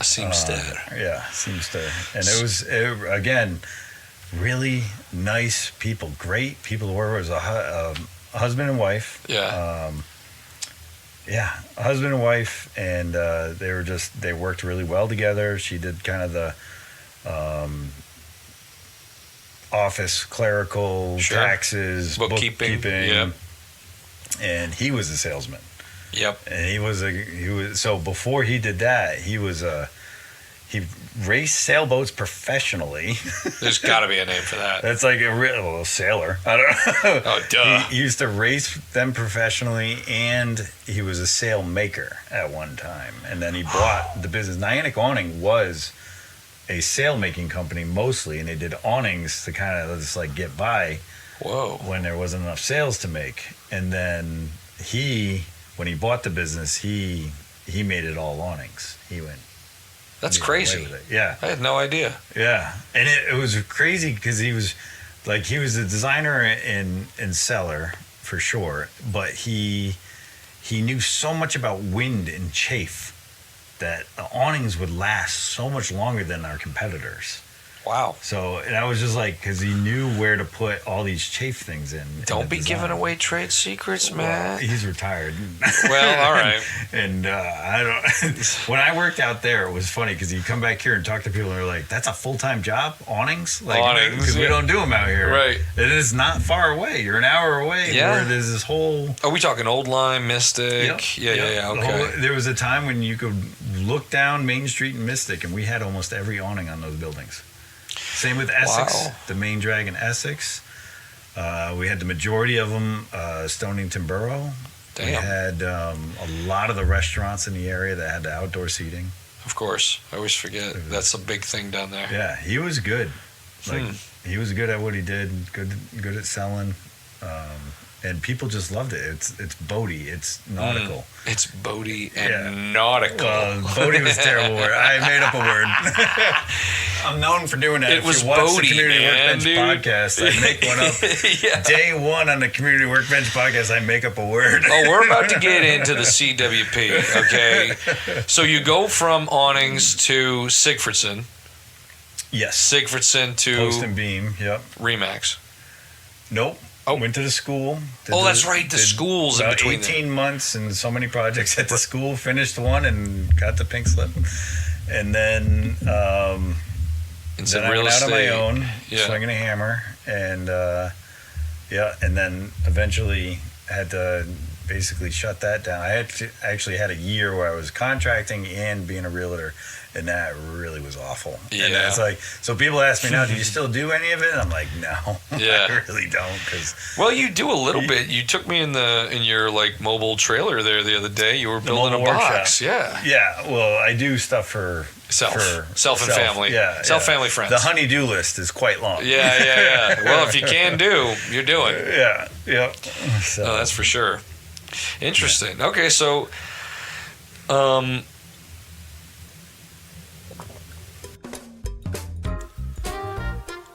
Speaker 1: A seamster.
Speaker 2: Seamster. And it was again really nice people, great people to work with. It was a husband and wife.
Speaker 1: Yeah.
Speaker 2: A husband and wife, and they worked really well together. She did kind of the office clerical, taxes, bookkeeping.
Speaker 1: Yep.
Speaker 2: And he was a salesman.
Speaker 1: Yep.
Speaker 2: And he was so before he did that, he he raced sailboats professionally.
Speaker 1: There's got to be a name for that.
Speaker 2: That's like a real sailor. I don't know.
Speaker 1: Oh, duh.
Speaker 2: He used to race them professionally, and he was a sail maker at one time. And then he bought the business. Niantic Awning was a sail making company mostly, and they did awnings to kind of just like get by.
Speaker 1: Whoa.
Speaker 2: When there wasn't enough sales to make. And then when he bought the business, he made it all awnings. He went.
Speaker 1: That's crazy.
Speaker 2: Yeah.
Speaker 1: I had no idea.
Speaker 2: Yeah. And it was crazy because he was a designer and seller for sure, but he knew so much about wind and chafe that the awnings would last so much longer than our competitors.
Speaker 1: Wow.
Speaker 2: So, and I was just like, because he knew where to put all these chafe things in.
Speaker 1: Don't be giving away trade secrets, man.
Speaker 2: Well, he's retired.
Speaker 1: Well, all right.
Speaker 2: And I don't. When I worked out there, it was funny because you come back here and talk to people, and they're like, "That's a full-time job, awnings." Awnings, because we don't do them out here.
Speaker 1: Right.
Speaker 2: It is not far away. You're an hour away.
Speaker 1: Yeah.
Speaker 2: Where there's this whole.
Speaker 1: Are we talking Old Lyme, Mystic?
Speaker 2: Yep.
Speaker 1: Yeah. Okay.
Speaker 2: There was a time when you could look down Main Street in Mystic, and we had almost every awning on those buildings. Same with Essex, the Main Dragon Essex. We had the majority of them, Stonington Borough.
Speaker 1: Damn.
Speaker 2: We had a lot of the restaurants in the area that had the outdoor seating.
Speaker 1: Of course. I always forget. That's a big thing down there.
Speaker 2: Yeah, he was good. He was good at what he did, good at selling. And people just loved it. It's boaty. It's nautical.
Speaker 1: It's boaty and nautical.
Speaker 2: Boaty was a terrible word. I made up a word. I'm known for doing that.
Speaker 1: It was
Speaker 2: if you watch
Speaker 1: boaty,
Speaker 2: the Community Workbench
Speaker 1: dude.
Speaker 2: podcast, I make one up.
Speaker 1: Yeah.
Speaker 2: Day one on the Community Workbench podcast, I make up a word.
Speaker 1: Oh, we're about to get into the CWP, okay? So you go from awnings to Sigfridson.
Speaker 2: Yes.
Speaker 1: Sigfridson to
Speaker 2: Post and Beam, yep.
Speaker 1: Remax.
Speaker 2: Nope.
Speaker 1: Oh.
Speaker 2: Went to the school.
Speaker 1: That's right. The school's in between.
Speaker 2: 18 months and so many projects at the school. Finished one and got the pink slip. And then, I went out on my own, swinging a hammer. And, and then eventually had to basically shut that down. I actually had a year where I was contracting and being a realtor, and that really was awful.
Speaker 1: Yeah.
Speaker 2: And it's like, so people ask me now, do you still do any of it? And I'm like, no,
Speaker 1: yeah.
Speaker 2: I really don't.
Speaker 1: Well, you do a little bit. You took me in your like mobile trailer there the other day. You were building a box. Yeah.
Speaker 2: Yeah. Well, I do stuff for
Speaker 1: self and family.
Speaker 2: Yeah.
Speaker 1: Family friends.
Speaker 2: The honey-do list is quite long.
Speaker 1: Yeah. Well, if you can do, you're doing.
Speaker 2: Yeah. Yep. So.
Speaker 1: No, that's for sure. Interesting. Yeah. Okay, so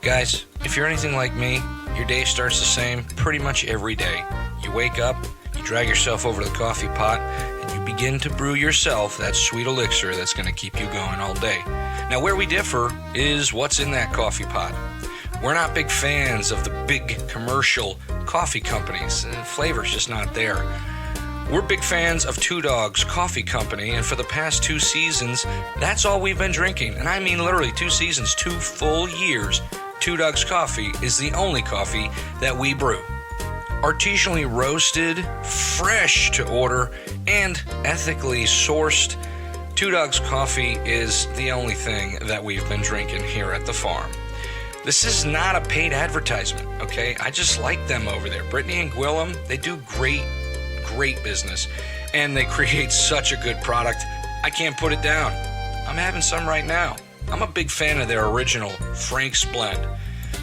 Speaker 1: guys, if you're anything like me, your day starts the same pretty much every day. You wake up, you drag yourself over to the coffee pot, and you begin to brew yourself that sweet elixir that's going to keep you going all day. Now, where we differ is what's in that coffee pot. We're not big fans of the big commercial coffee companies. The flavor's just not there. We're big fans of Two Dogs Coffee Company, and for the past 2 seasons, that's all we've been drinking. And I mean literally 2 seasons, 2 full years. Two Dogs Coffee is the only coffee that we brew. Artisanally roasted, fresh to order, and ethically sourced, Two Dogs Coffee is the only thing that we've been drinking here at the farm. This is not a paid advertisement, okay? I just like them over there. Brittany and Gwillem, they do great business, and they create such a good product. I can't put it down. I'm having some right now. I'm a big fan of their original Frank's blend.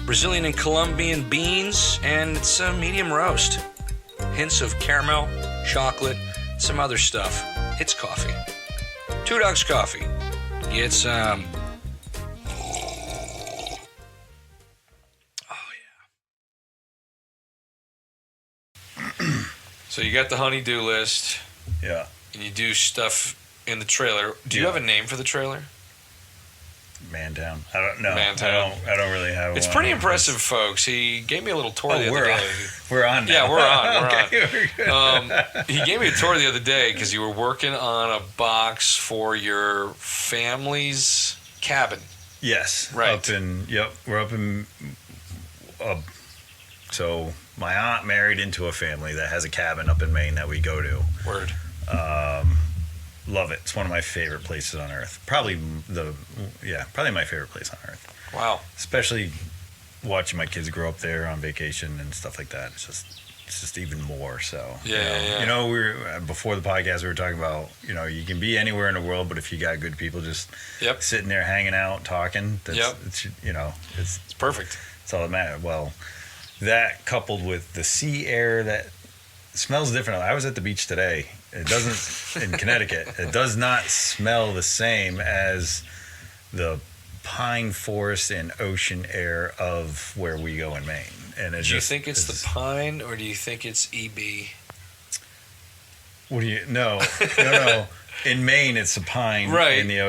Speaker 1: Brazilian and Colombian beans, and it's a medium roast. Hints of caramel, chocolate, some other stuff. It's coffee. Two Dogs Coffee. Get some. So you got the honey-do list.
Speaker 2: Yeah.
Speaker 1: And you do stuff in the trailer. Do you have a name for the trailer?
Speaker 2: Mantown. I don't know.
Speaker 1: Mantown.
Speaker 2: I don't really have one.
Speaker 1: It's pretty impressive, folks. He gave me a little tour the other day.
Speaker 2: We're on now.
Speaker 1: Yeah, we're on. He gave me a tour the other day because you were working on a box for your family's cabin.
Speaker 2: Yes.
Speaker 1: Right.
Speaker 2: We're up in... so my aunt married into a family that has a cabin up in Maine that we go to.
Speaker 1: Word.
Speaker 2: Love it. It's one of my favorite places on earth. Probably my favorite place on earth.
Speaker 1: Wow.
Speaker 2: Especially watching my kids grow up there on vacation and stuff like that. It's just even more so.
Speaker 1: Yeah.
Speaker 2: You know, before the podcast we were talking about, you know, you can be anywhere in the world, but if you got good people just sitting there hanging out, talking, it's
Speaker 1: perfect.
Speaker 2: That's all that matters. Well, that coupled with the sea air that smells different. I was at the beach today. It doesn't, in Connecticut, it does not smell the same as the pine forest and ocean air of where we go in Maine. And
Speaker 1: do you think it's the pine or do you think it's EB?
Speaker 2: What do you, no. In Maine, it's the pine in the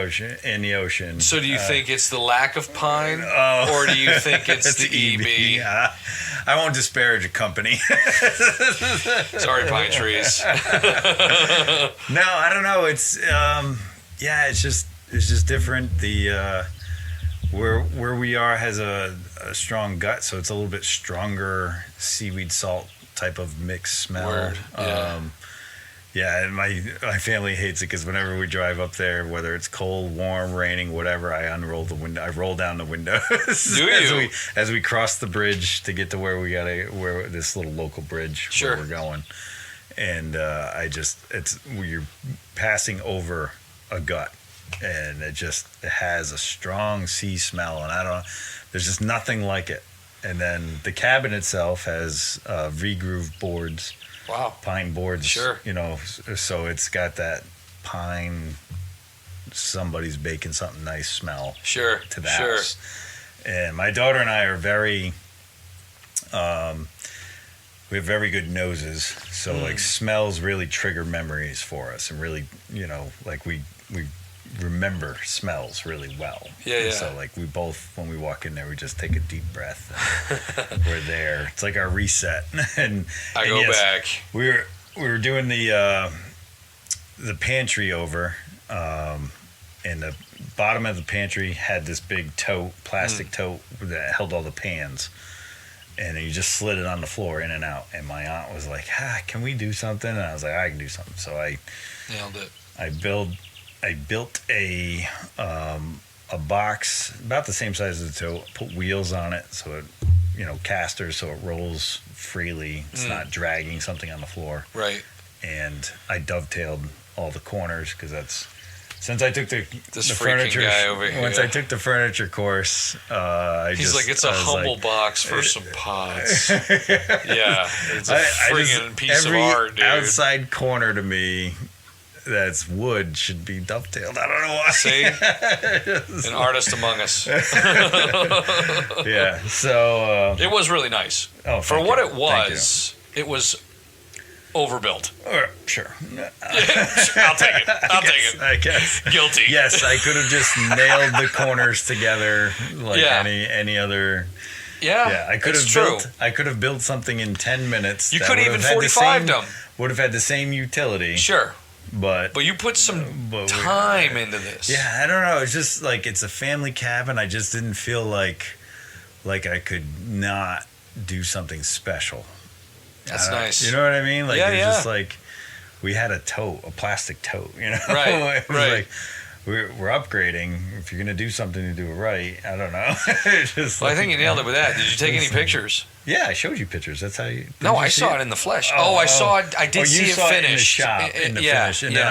Speaker 2: ocean.
Speaker 1: So do you think it's the lack of pine or do you think it's the EB?
Speaker 2: I won't disparage a company.
Speaker 1: Sorry, pine trees.
Speaker 2: No, I don't know. It's it's just different. The where we are has a strong gut, so it's a little bit stronger seaweed salt type of mixed smell.
Speaker 1: Word.
Speaker 2: Yeah, and my family hates it because whenever we drive up there, whether it's cold, warm, raining, whatever, I unroll the window. I roll down the windows.
Speaker 1: Do you?
Speaker 2: As we cross the bridge to get to where this little local bridge where we're going, and you're passing over a gut, and it has a strong sea smell, and there's just nothing like it. And then the cabin itself has V-groove boards.
Speaker 1: Wow.
Speaker 2: Pine boards.
Speaker 1: Sure.
Speaker 2: You know, so it's got that pine, somebody's baking something nice smell to the house. And my daughter and I are very, we have very good noses. So like smells really trigger memories for us and really, you know, like we remember smells really well.
Speaker 1: Yeah.
Speaker 2: So like we both, when we walk in there, we just take a deep breath and we're there. It's like our reset. and
Speaker 1: I go back.
Speaker 2: We were doing the pantry over, and the bottom of the pantry had this big tote, plastic tote that held all the pans. and you just slid it on the floor in and out. And my aunt was like, can we do something? And I was like, I can do something. So I
Speaker 1: nailed it.
Speaker 2: I built a box about the same size as the tote, put wheels on it so it, casters so it rolls freely. It's not dragging something on the floor.
Speaker 1: Right.
Speaker 2: And I dovetailed all the corners because that's, since I took the
Speaker 1: furniture guy over here.
Speaker 2: Once I took the furniture course,
Speaker 1: he's like, it's a humble box for some pods. Yeah, it's a friggin' piece of art, dude.
Speaker 2: Outside corner to me that's wood should be dovetailed. I don't know why.
Speaker 1: See, an artist among us.
Speaker 2: Yeah, so
Speaker 1: it was really nice.
Speaker 2: Oh,
Speaker 1: for what it was overbuilt.
Speaker 2: Sure.
Speaker 1: I'll take it.
Speaker 2: I guess.
Speaker 1: Guilty.
Speaker 2: Yes, I could have just nailed the corners together like any other.
Speaker 1: Yeah,
Speaker 2: I could have built something in 10 minutes.
Speaker 1: You could even 45'd them.
Speaker 2: Would have had the same utility.
Speaker 1: Sure.
Speaker 2: But
Speaker 1: you put some time into this.
Speaker 2: Yeah, I don't know. It's just like it's a family cabin. I just didn't feel like I could not do something special.
Speaker 1: That's nice.
Speaker 2: You know what I mean? Like just like we had a plastic tote.
Speaker 1: Right.
Speaker 2: Like we're upgrading. If you're gonna do something to do it right, I don't know.
Speaker 1: I think you nailed it with that. Did you take any pictures?
Speaker 2: Yeah, I showed you pictures. That's how you.
Speaker 1: No, I saw it in the flesh. I saw it. I did see it finished.
Speaker 2: In the shop, finish, and then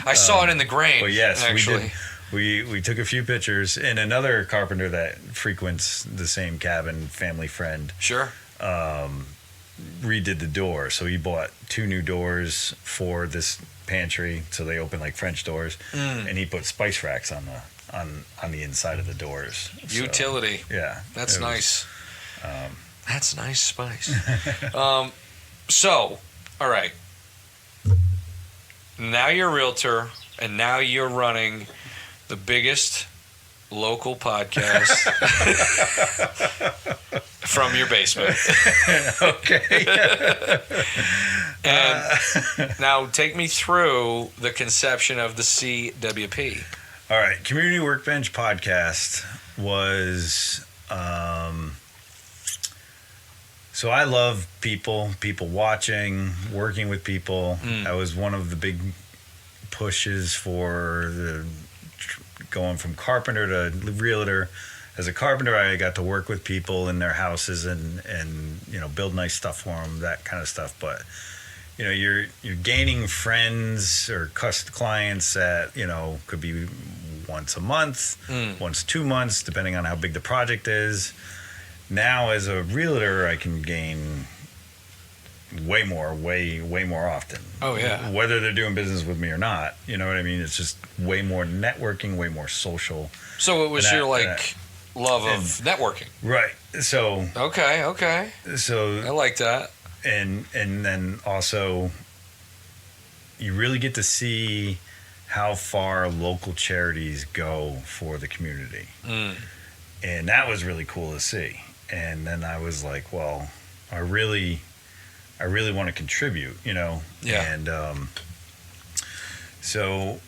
Speaker 1: I saw it in the grain.
Speaker 2: Well, yes,
Speaker 1: actually.
Speaker 2: We did. We took a few pictures, and another carpenter that frequents the same cabin, family friend.
Speaker 1: Sure.
Speaker 2: Redid the door, so he bought 2 new doors for this pantry, so they open like French doors, and he put spice racks on the inside of the doors.
Speaker 1: Utility.
Speaker 2: So, yeah,
Speaker 1: that's nice. That's nice spice. So, all right. Now you're a realtor, and now you're running the biggest local podcast from your basement.
Speaker 2: Okay.
Speaker 1: And now take me through the conception of the CWP.
Speaker 2: All right. Community Workbench Podcast was... so I love people watching, working with people. That was one of the big pushes for going from carpenter to realtor. As a carpenter, I got to work with people in their houses and build nice stuff for them, that kind of stuff. But you're gaining friends or clients that could be once a month, once 2 months, depending on how big the project is. Now, as a realtor, I can gain way more often.
Speaker 1: Oh, yeah.
Speaker 2: Whether they're doing business with me or not, you know what I mean? It's just way more networking, way more social.
Speaker 1: So it was your love of networking.
Speaker 2: Right. So.
Speaker 1: Okay. So. I like that.
Speaker 2: And then also, you really get to see how far local charities go for the community. And that was really cool to see. And then I was like, well, I really want to contribute, Yeah. And so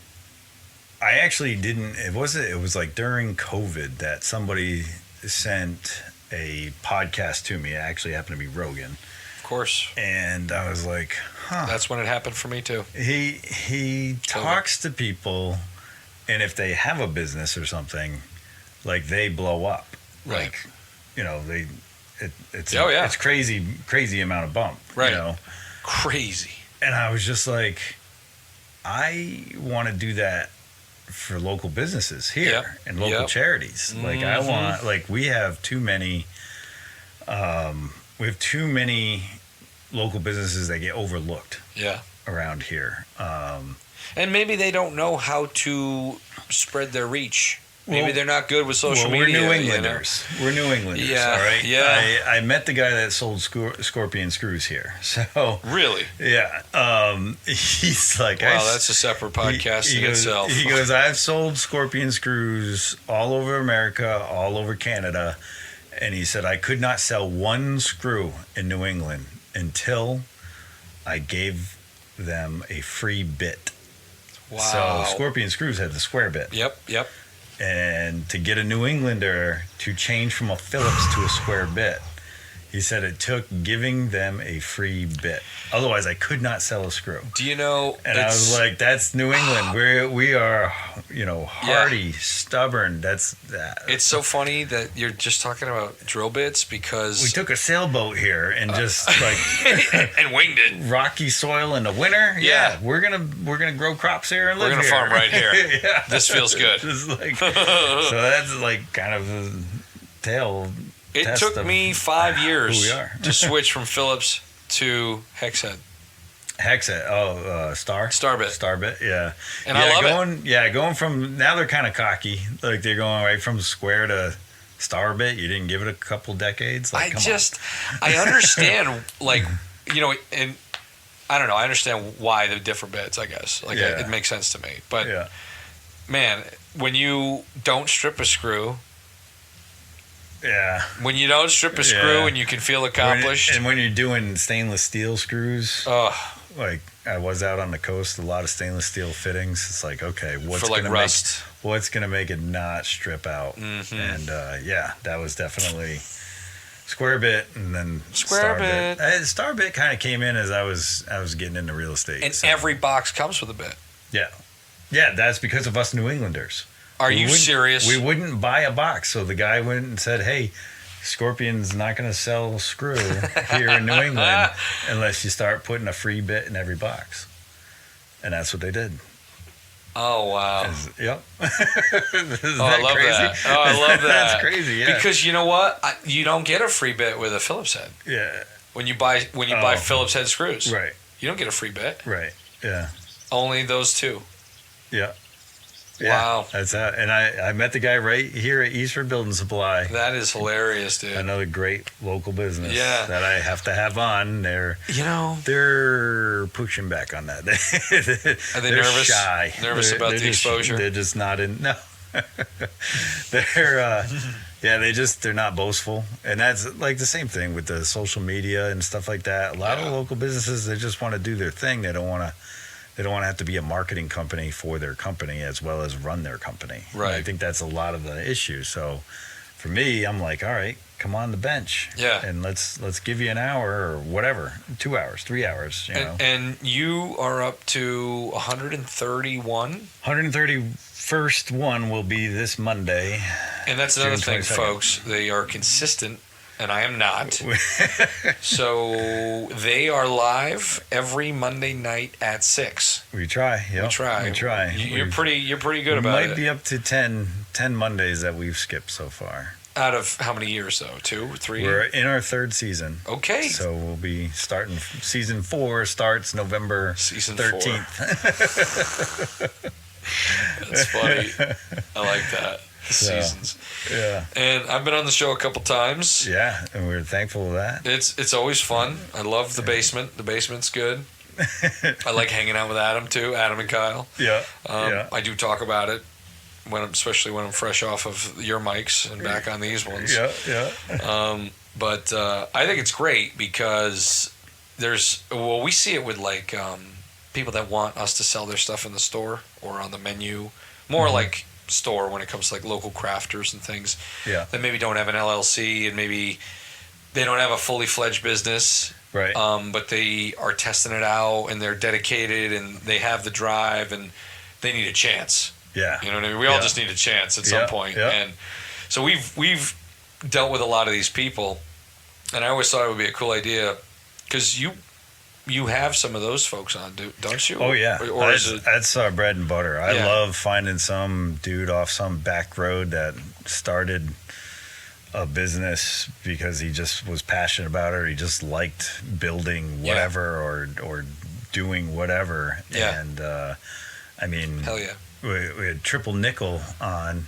Speaker 2: I actually didn't. It was like during COVID that somebody sent a podcast to me. It actually happened to be Rogan.
Speaker 1: Of course.
Speaker 2: And I was like, huh.
Speaker 1: That's when it happened for me too.
Speaker 2: He talks to people, and if they have a business or something, like they blow up.
Speaker 1: Right.
Speaker 2: Like, it's
Speaker 1: it's
Speaker 2: crazy amount of bump.
Speaker 1: Right. Crazy.
Speaker 2: And I was just like, I want to do that for local businesses here and local charities. Mm-hmm. Like I want, we have too many local businesses that get overlooked. Yeah. Around here.
Speaker 1: And maybe they don't know how to spread their reach. Maybe they're not good with social media.
Speaker 2: We're New Englanders. We're New Englanders, all right?
Speaker 1: Yeah.
Speaker 2: I met the guy that sold Scorpion screws here. So
Speaker 1: really?
Speaker 2: Yeah. He's like...
Speaker 1: Wow, that's a separate podcast in itself.
Speaker 2: He goes, I've sold Scorpion screws all over America, all over Canada. And he said, I could not sell one screw in New England until I gave them a free bit. Wow. So Scorpion screws had the square bit.
Speaker 1: Yep.
Speaker 2: And to get a New Englander to change from a Phillips to a square bit, He said it took giving them a free bit. Otherwise, I could not sell a screw.
Speaker 1: Do you know?
Speaker 2: And I was like, "That's New England. We are, hardy, stubborn. That's that."
Speaker 1: It's so funny that you're just talking about drill bits because
Speaker 2: we took a sailboat here and just
Speaker 1: and winged it.
Speaker 2: Rocky soil in the winter. Yeah, we're gonna grow crops here and live here.
Speaker 1: We're gonna farm right here. Yeah. This feels good.
Speaker 2: So that's like kind of the tale.
Speaker 1: It took me 5 years to switch from Phillips to hex head.
Speaker 2: Hex head. Oh, Starbit. Starbit. Yeah.
Speaker 1: And I love it.
Speaker 2: Yeah, going from now they're kind of cocky. Like they're going right from square to Starbit. You didn't give it a couple decades. Like,
Speaker 1: I understand. Like and I don't know. I understand why the different bits. I guess it makes sense to me. But man, when you don't strip a screw.
Speaker 2: Yeah.
Speaker 1: When you don't strip a screw and you can feel accomplished.
Speaker 2: And when you're doing stainless steel screws, like I was out on the coast, a lot of stainless steel fittings. It's like, okay, what's going to make it not strip out? Mm-hmm. And that was definitely square bit and then
Speaker 1: square bit.
Speaker 2: Starbit kind of came in as I was getting into real estate.
Speaker 1: And every box comes with a bit.
Speaker 2: Yeah. Yeah, that's because of us New Englanders.
Speaker 1: Are you serious?
Speaker 2: We wouldn't buy a box. So the guy went and said, hey, Scorpion's not going to sell screw here in New England unless you start putting a free bit in every box. And that's what they did.
Speaker 1: Oh, wow.
Speaker 2: Yep.
Speaker 1: I love that. Oh, I love that.
Speaker 2: That's crazy, yeah.
Speaker 1: Because you know what? You don't get a free bit with a Phillips head.
Speaker 2: Yeah.
Speaker 1: When you buy Phillips head screws.
Speaker 2: Right.
Speaker 1: You don't get a free bit.
Speaker 2: Right. Yeah.
Speaker 1: Only those two.
Speaker 2: Yeah.
Speaker 1: Wow.
Speaker 2: That's that. And I met the guy right here at Eastford Building Supply.
Speaker 1: That is hilarious, dude.
Speaker 2: Another great local business that I have to have on. They're pushing back on that.
Speaker 1: Are they nervous?
Speaker 2: Shy.
Speaker 1: Nervous about the exposure?
Speaker 2: They're just not in. No. They're not boastful. And that's like the same thing with the social media and stuff like that. A lot of local businesses, they just want to do their thing. They don't want to have to be a marketing company for their company as well as run their company.
Speaker 1: Right.
Speaker 2: And I think that's a lot of the issue. So for me, I'm like, all right, come on the bench.
Speaker 1: Yeah.
Speaker 2: And let's give you an hour or whatever, 2 hours, 3 hours.
Speaker 1: And you are up to 131?
Speaker 2: 131st one will be this Monday.
Speaker 1: And that's another thing, folks. They are consistent. And I am not. So they are live every Monday night at 6.
Speaker 2: We try. Yep.
Speaker 1: We try. You're pretty good about it.
Speaker 2: Might be up to 10 Mondays that we've skipped so far.
Speaker 1: Out of how many years though? 2, 3?
Speaker 2: We're in our 3rd season.
Speaker 1: Okay.
Speaker 2: So we'll be starting season 4 starts November 13th.
Speaker 1: That's funny. I like that. Seasons.
Speaker 2: Yeah.
Speaker 1: And I've been on the show a couple times.
Speaker 2: Yeah, and we're thankful for that.
Speaker 1: It's always fun. I love the basement. The basement's good. I like hanging out with Adam too, Adam and Kyle.
Speaker 2: Yeah.
Speaker 1: I do talk about it especially when I'm fresh off of your mics and back on these ones.
Speaker 2: Yeah.
Speaker 1: But I think it's great because we see it with like people that want us to sell their stuff in the store or on the menu, more like store when it comes to like local crafters and things that maybe don't have an LLC and maybe they don't have a fully fledged business,
Speaker 2: right?
Speaker 1: But they are testing it out and they're dedicated and they have the drive and they need a chance.
Speaker 2: Yeah,
Speaker 1: you know what I mean. We all just need a chance at some point. And so we've dealt with a lot of these people, and I always thought it would be a cool idea because you have some of those folks on, don't you?
Speaker 2: Oh, yeah. That's our bread and butter. I love finding some dude off some back road that started a business because he just was passionate about it or he just liked building whatever or doing whatever.
Speaker 1: Yeah.
Speaker 2: And, I mean...
Speaker 1: Hell yeah.
Speaker 2: We had Triple Nickel on.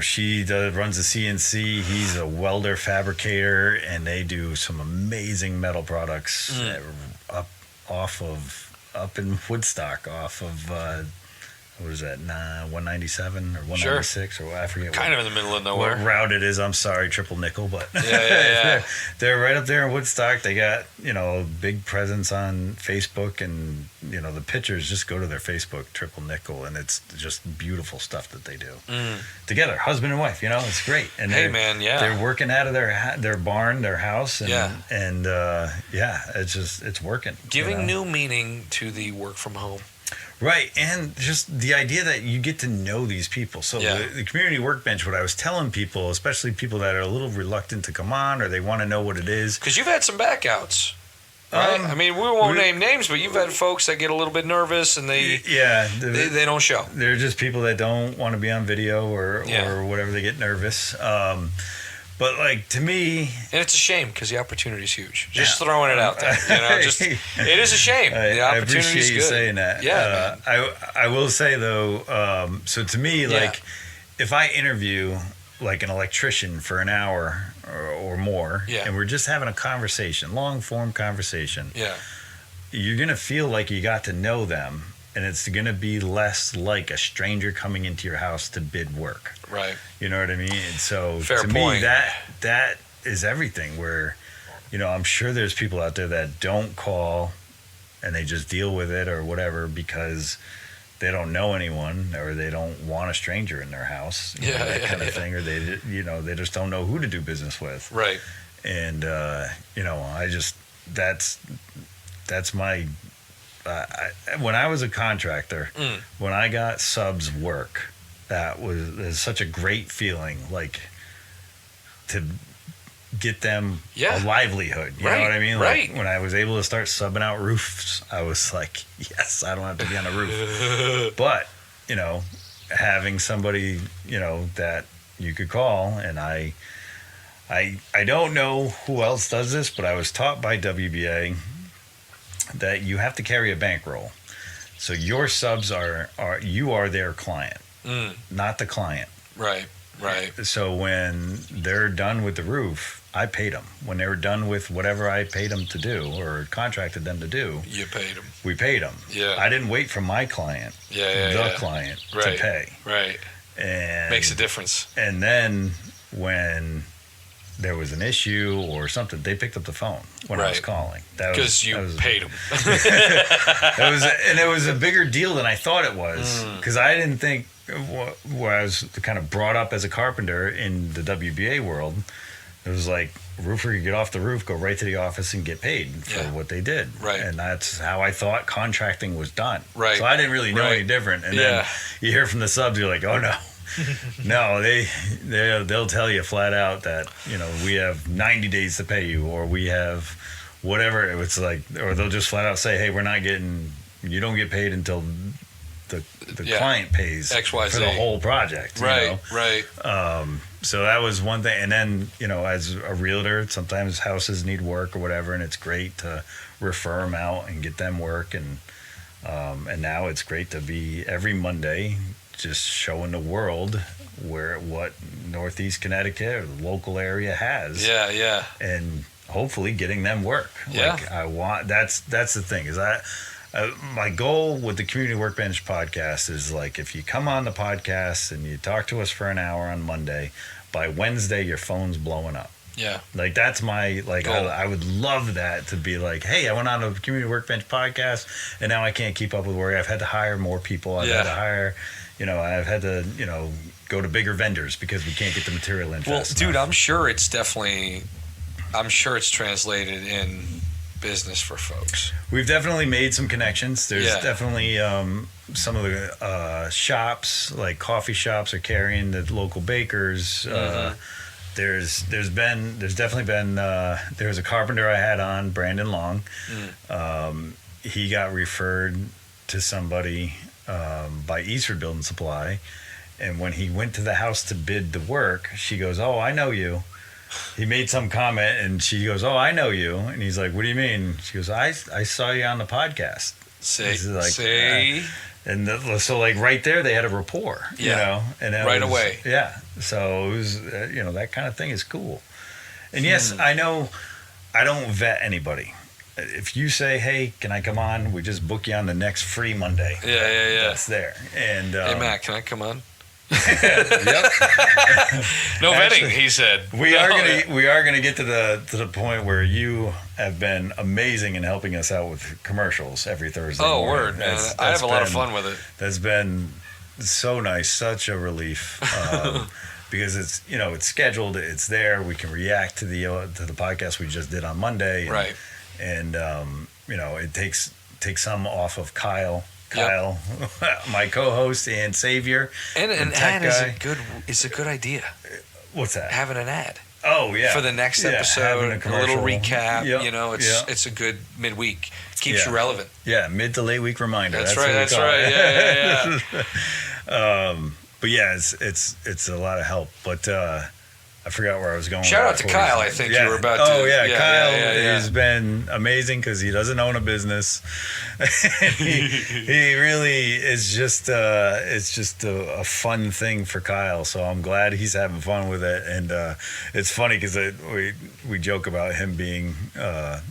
Speaker 2: She runs a CNC. He's a welder fabricator, and they do some amazing metal products up in Woodstock, off of what is that, 197 or 196 or I forget.
Speaker 1: Kind of in the middle of nowhere.
Speaker 2: What route it is, I'm sorry, Triple Nickel, but
Speaker 1: yeah.
Speaker 2: they're right up there in Woodstock. They got, a big presence on Facebook, and, the pictures, just go to their Facebook, Triple Nickel, and it's just beautiful stuff that they do. Together, husband and wife, it's great. And they're working out of their barn, their house, and it's working.
Speaker 1: Giving new meaning to the work from home.
Speaker 2: Right, and just the idea that you get to know these people. So the community workbench, what I was telling people, especially people that are a little reluctant to come on or they want to know what it is.
Speaker 1: Because you've had some backouts, right? I mean, we won't name names, but you've had folks that get a little bit nervous and they don't show.
Speaker 2: They're just people that don't want to be on video or whatever, they get nervous. But like, to me,
Speaker 1: and it's a shame because the opportunity is huge. Just throwing it out there, it is a shame. The
Speaker 2: I
Speaker 1: opportunity
Speaker 2: appreciate
Speaker 1: is
Speaker 2: you
Speaker 1: good.
Speaker 2: saying that.
Speaker 1: Yeah,
Speaker 2: I will say though, so to me, like, if I interview like an electrician for an hour or more, and we're just having a conversation, long form conversation, you're gonna feel like you got to know them. And it's going to be less like a stranger coming into your house to bid work.
Speaker 1: Right.
Speaker 2: You know what I mean? And so
Speaker 1: Fair
Speaker 2: to
Speaker 1: point.
Speaker 2: me, that is everything where, I'm sure there's people out there that don't call and they just deal with it or whatever because they don't know anyone or they don't want a stranger in their house. That kind of thing. Or they just don't know who to do business with.
Speaker 1: Right.
Speaker 2: And, that's my... when I was a contractor, when I got subs work, that was such a great feeling, like to get them a livelihood. You know what I mean? Like when I was able to start subbing out roofs, I was like, yes, I don't have to be on a roof. But, having somebody, that you could call, and I don't know who else does this, but I was taught by WBA that you have to carry a bankroll. So your subs are their client, not the client.
Speaker 1: Right.
Speaker 2: So when they're done with the roof, I paid them. When they were done with whatever I paid them to do or contracted them to do,
Speaker 1: you paid them.
Speaker 2: We paid them.
Speaker 1: Yeah.
Speaker 2: I didn't wait for my client, client, to pay.
Speaker 1: Right.
Speaker 2: And
Speaker 1: makes a difference.
Speaker 2: And then when there was an issue or something, they picked up the phone when I was calling.
Speaker 1: Because you paid them.
Speaker 2: It was a bigger deal than I thought it was. Because I didn't think, where I was kind of brought up as a carpenter in the WBA world, it was like, roofer, you get off the roof, go right to the office and get paid for what they did. Right. And that's how I thought contracting was done. Right. So I didn't really know any different. And then you hear from the subs, you're like, oh no. No, they'll tell you flat out that we have 90 days to pay you, or we have whatever. It's like, or they'll just flat out say, hey, you don't get paid until the client pays
Speaker 1: XYZ
Speaker 2: for the whole project.
Speaker 1: Right.
Speaker 2: So that was one thing. And then as a realtor, sometimes houses need work or whatever, and it's great to refer them out and get them work. And now it's great to be every Monday just showing the world what Northeast Connecticut or the local area has. And hopefully getting them work. That's the thing is my goal with the Community Workbench podcast is, like, if you come on the podcast and you talk to us for an hour on Monday, by Wednesday your phone's blowing up.
Speaker 1: Yeah.
Speaker 2: Like, that's my, like, I would love that to be like, hey, I went on a Community Workbench podcast and now I can't keep up with work. I've had to hire more people. I've had to hire, I've had to, go to bigger vendors because we can't get the material in fast enough.
Speaker 1: Dude, I'm sure it's translated in business for folks.
Speaker 2: We've definitely made some connections. There's definitely some of the shops, like coffee shops, are carrying the local bakers. There's definitely been there was a carpenter I had on, Brandon Long. He got referred to somebody by Eastford Building Supply, and when he went to the house to bid the work, she goes, "Oh, I know you." He made some comment, and she goes, "Oh, I know you." And he's like, "What do you mean?" She goes, I saw you on the podcast. So like right there, they had a rapport, and right away. Yeah. So it was, that kind of thing is cool. And yes, I know I don't vet anybody. if you say, hey, can I come on? We just book you on the next free Monday.
Speaker 1: Yeah.
Speaker 2: That's there. And
Speaker 1: hey, Matt, can I come on?
Speaker 2: Yep.
Speaker 1: No vetting, he said.
Speaker 2: We are gonna get to the point where you have been amazing in helping us out with commercials every Thursday.
Speaker 1: Oh,
Speaker 2: morning.
Speaker 1: word, man! I have a lot of fun with it.
Speaker 2: That's been so nice, such a relief. Because it's scheduled, it's there. We can react to the podcast we just did on Monday,
Speaker 1: right?
Speaker 2: And it takes some off of Kyle. Kyle, yep. My co-host and savior,
Speaker 1: and an ad is a good idea.
Speaker 2: What's that?
Speaker 1: Having an ad.
Speaker 2: Oh yeah.
Speaker 1: For the next episode, a little recap. Yep. It's a good midweek. Keeps you relevant.
Speaker 2: Yeah, mid to late week reminder.
Speaker 1: That's right. Yeah.
Speaker 2: But yeah, it's a lot of help. But I forgot where I was going.
Speaker 1: Shout out to Kyle. I think you were about to.
Speaker 2: Oh yeah, Kyle has been amazing because he doesn't own a business. he really is just it's just a fun thing for Kyle. So I'm glad he's having fun with it. And it's funny because we joke about him being a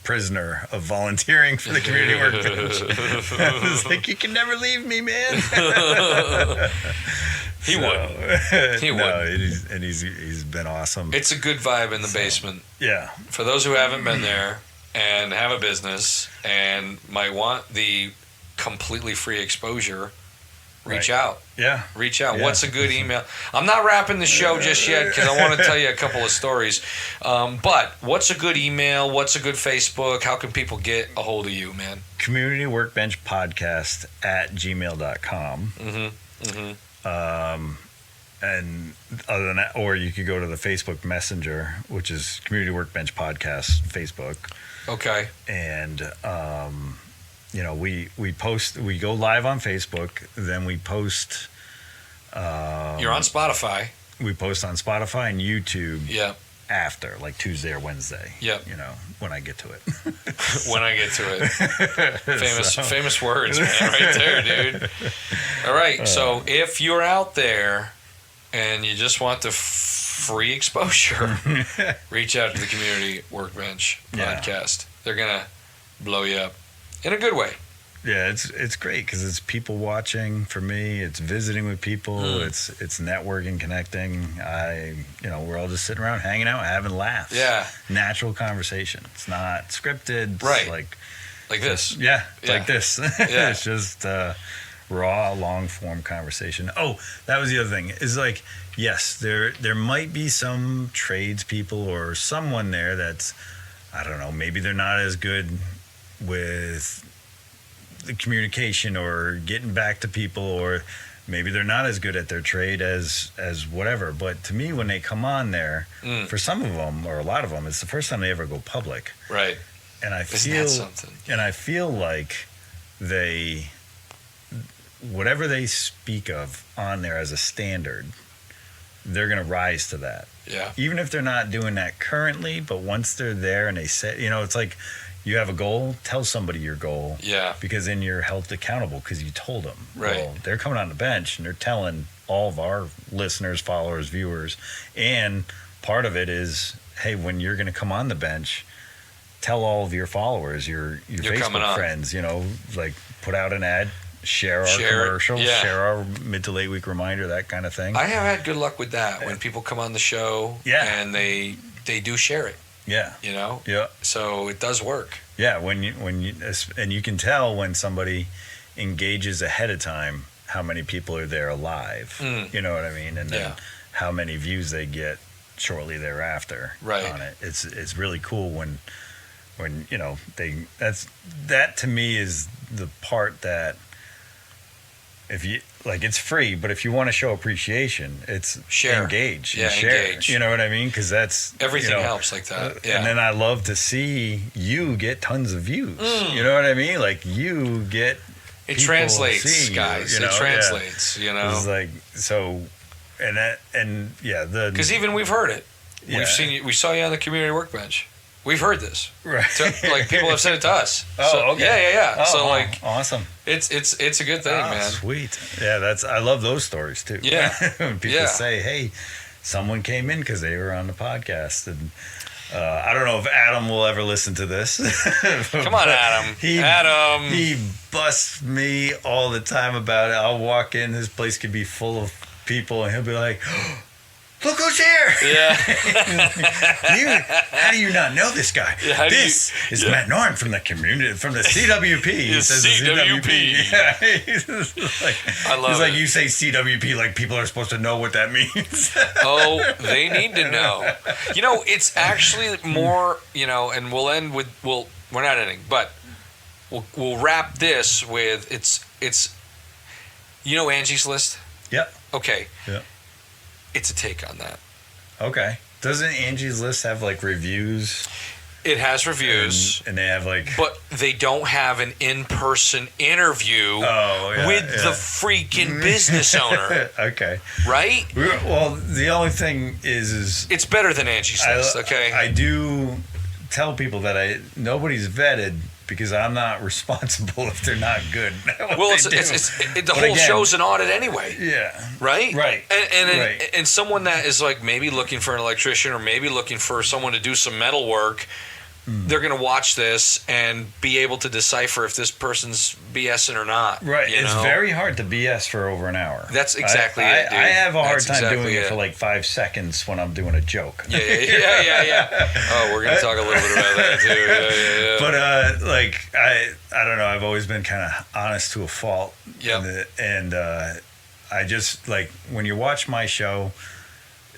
Speaker 2: prisoner of volunteering for the community workbench. I was like, you can never leave me, man.
Speaker 1: He would.
Speaker 2: And he's been awesome.
Speaker 1: It's a good vibe in the basement.
Speaker 2: Yeah.
Speaker 1: For those who haven't been there and have a business and might want the completely free exposure, reach out.
Speaker 2: Yeah.
Speaker 1: Reach out. Yeah. What's a good email? I'm not wrapping the show just yet because I want to tell you a couple of stories. But what's a good email? What's a good Facebook? How can people get a hold of you, man?
Speaker 2: Community Workbench Podcast @gmail.com. And other than that, or you could go to the Facebook Messenger, which is Community Workbench Podcast Facebook.
Speaker 1: Okay.
Speaker 2: And we post, we go live on Facebook, then we post.
Speaker 1: You're on Spotify.
Speaker 2: We post on Spotify and YouTube.
Speaker 1: Yeah.
Speaker 2: After, like Tuesday or Wednesday.
Speaker 1: Yep.
Speaker 2: When I get to it.
Speaker 1: When I get to it. Famous words, man, right there, dude. All right, so if you're out there and you just want the free exposure, reach out to the Community Workbench podcast. They're going to blow you up in a good way.
Speaker 2: Yeah, it's great because it's people watching. For me, it's visiting with people. It's networking, connecting. We're all just sitting around, hanging out, having laughs.
Speaker 1: Yeah,
Speaker 2: natural conversation. It's not scripted.
Speaker 1: Right,
Speaker 2: like
Speaker 1: this.
Speaker 2: Yeah, like this. Yeah. It's just raw, long form conversation. Oh, that was the other thing. Is like, yes, there might be some tradespeople or someone there that's, I don't know, maybe they're not as good with the communication or getting back to people, or maybe they're not as good at their trade as whatever. But to me, when they come on there, for some of them or a lot of them, it's the first time they ever go public.
Speaker 1: Right.
Speaker 2: And I feel like whatever they speak of on there as a standard, they're going to rise to that.
Speaker 1: Yeah.
Speaker 2: Even if they're not doing that currently, but once they're there and they say, it's like, you have a goal, tell somebody your goal.
Speaker 1: Yeah. Because
Speaker 2: then you're held accountable because you told them.
Speaker 1: Right.
Speaker 2: Well, they're coming on the bench and they're telling all of our listeners, followers, viewers. And part of it is, hey, when you're going to come on the bench, tell all of your followers, your Facebook friends, like put out an ad, share our commercial, share our mid to late week reminder, that kind of thing.
Speaker 1: I have had good luck with that when people come on the show and they do share it.
Speaker 2: Yeah.
Speaker 1: Yeah. So it does work.
Speaker 2: Yeah. When you and you can tell when somebody engages ahead of time how many people are there live. You know what I mean? And then how many views they get shortly thereafter on it. It's really cool when that to me is the part that, if you like, it's free, but if you want to show appreciation, it's engage.
Speaker 1: Yeah, engage.
Speaker 2: You know what I mean? Because that's
Speaker 1: everything helps like that.
Speaker 2: And then I love to see you get tons of views. You know what I mean? Like you get.
Speaker 1: It translates, guys. It translates.
Speaker 2: It's like so, because
Speaker 1: even we've heard it. We've seen you. We saw you on the Community Workbench. We've heard this,
Speaker 2: right?
Speaker 1: Like people have said it to us.
Speaker 2: Okay.
Speaker 1: Yeah.
Speaker 2: Oh, awesome.
Speaker 1: It's a good thing, man.
Speaker 2: Sweet. Yeah, I love those stories too.
Speaker 1: Yeah.
Speaker 2: When people say, "Hey, someone came in because they were on the podcast," and I don't know if Adam will ever listen to this.
Speaker 1: Come on, Adam.
Speaker 2: He busts me all the time about it. I'll walk in, his place could be full of people, and he'll be like, look who's here!
Speaker 1: Yeah.
Speaker 2: How do you not know this guy?
Speaker 1: Yeah,
Speaker 2: this is Matt Norton from the community, from the CWP. He says
Speaker 1: CWP.
Speaker 2: Yeah.
Speaker 1: I love it.
Speaker 2: He's like, you say CWP like people are supposed to know what that means.
Speaker 1: Oh, they need to know. It's actually more, and we'll end with, we're not ending, but we'll wrap this with, it's Angie's List?
Speaker 2: Yep.
Speaker 1: Okay.
Speaker 2: Yep.
Speaker 1: It's a take on that.
Speaker 2: Okay. Doesn't Angie's List have like reviews?
Speaker 1: It has reviews.
Speaker 2: And they have like...
Speaker 1: But they don't have an in-person interview with the freaking business owner.
Speaker 2: Okay.
Speaker 1: Right?
Speaker 2: Well, the only thing is...
Speaker 1: It's better than Angie's List, okay?
Speaker 2: I do tell people that nobody's vetted because I'm not responsible if they're not good.
Speaker 1: Well, the whole show's an audit anyway.
Speaker 2: Yeah.
Speaker 1: Right?
Speaker 2: Right.
Speaker 1: And someone that is like maybe looking for an electrician or maybe looking for someone to do some metal work, they're going to watch this and be able to decipher if this person's BSing or not.
Speaker 2: Right. It's very hard to BS for over an hour.
Speaker 1: That's exactly it, dude.
Speaker 2: I have a hard time doing it for like 5 seconds when I'm doing a joke.
Speaker 1: Yeah. Oh, we're going to talk a little bit about that too. Yeah.
Speaker 2: But I don't know. I've always been kind of honest to a fault.
Speaker 1: Yeah.
Speaker 2: And I just like when you watch my show,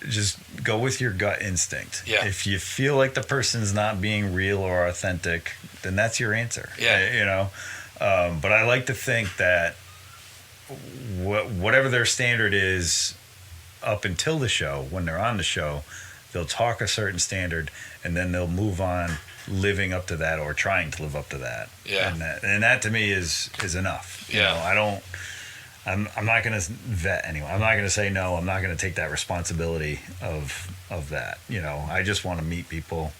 Speaker 2: just go with your gut instinct.
Speaker 1: Yeah.
Speaker 2: If you feel like the person's not being real or authentic, then that's your answer.
Speaker 1: Yeah.
Speaker 2: But I like to think that whatever their standard is up until the show, when they're on the show, they'll talk a certain standard and then they'll move on living up to that or trying to live up to that.
Speaker 1: Yeah.
Speaker 2: And that to me is enough.
Speaker 1: Yeah.
Speaker 2: I'm not going to vet anyone. I'm not going to say no. I'm not going to take that responsibility of that. I just want to meet people.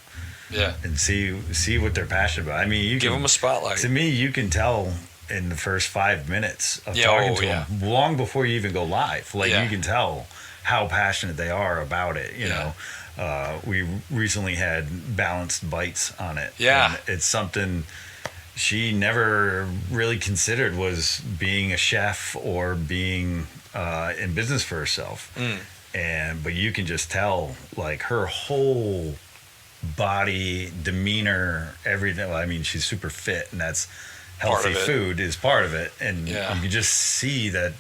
Speaker 1: Yeah.
Speaker 2: And see what they're passionate about. I mean, you
Speaker 1: give them a spotlight.
Speaker 2: To me, you can tell in the first 5 minutes of talking to them, long before you even go live. You can tell how passionate they are about it. You know, we recently had Balanced Bites on it.
Speaker 1: Yeah.
Speaker 2: And it's something she never really considered was being a chef or being in business for herself. But you can just tell like her whole body, demeanor, everything. Well, I mean, she's super fit, and that's healthy food is part of it. And you can just see that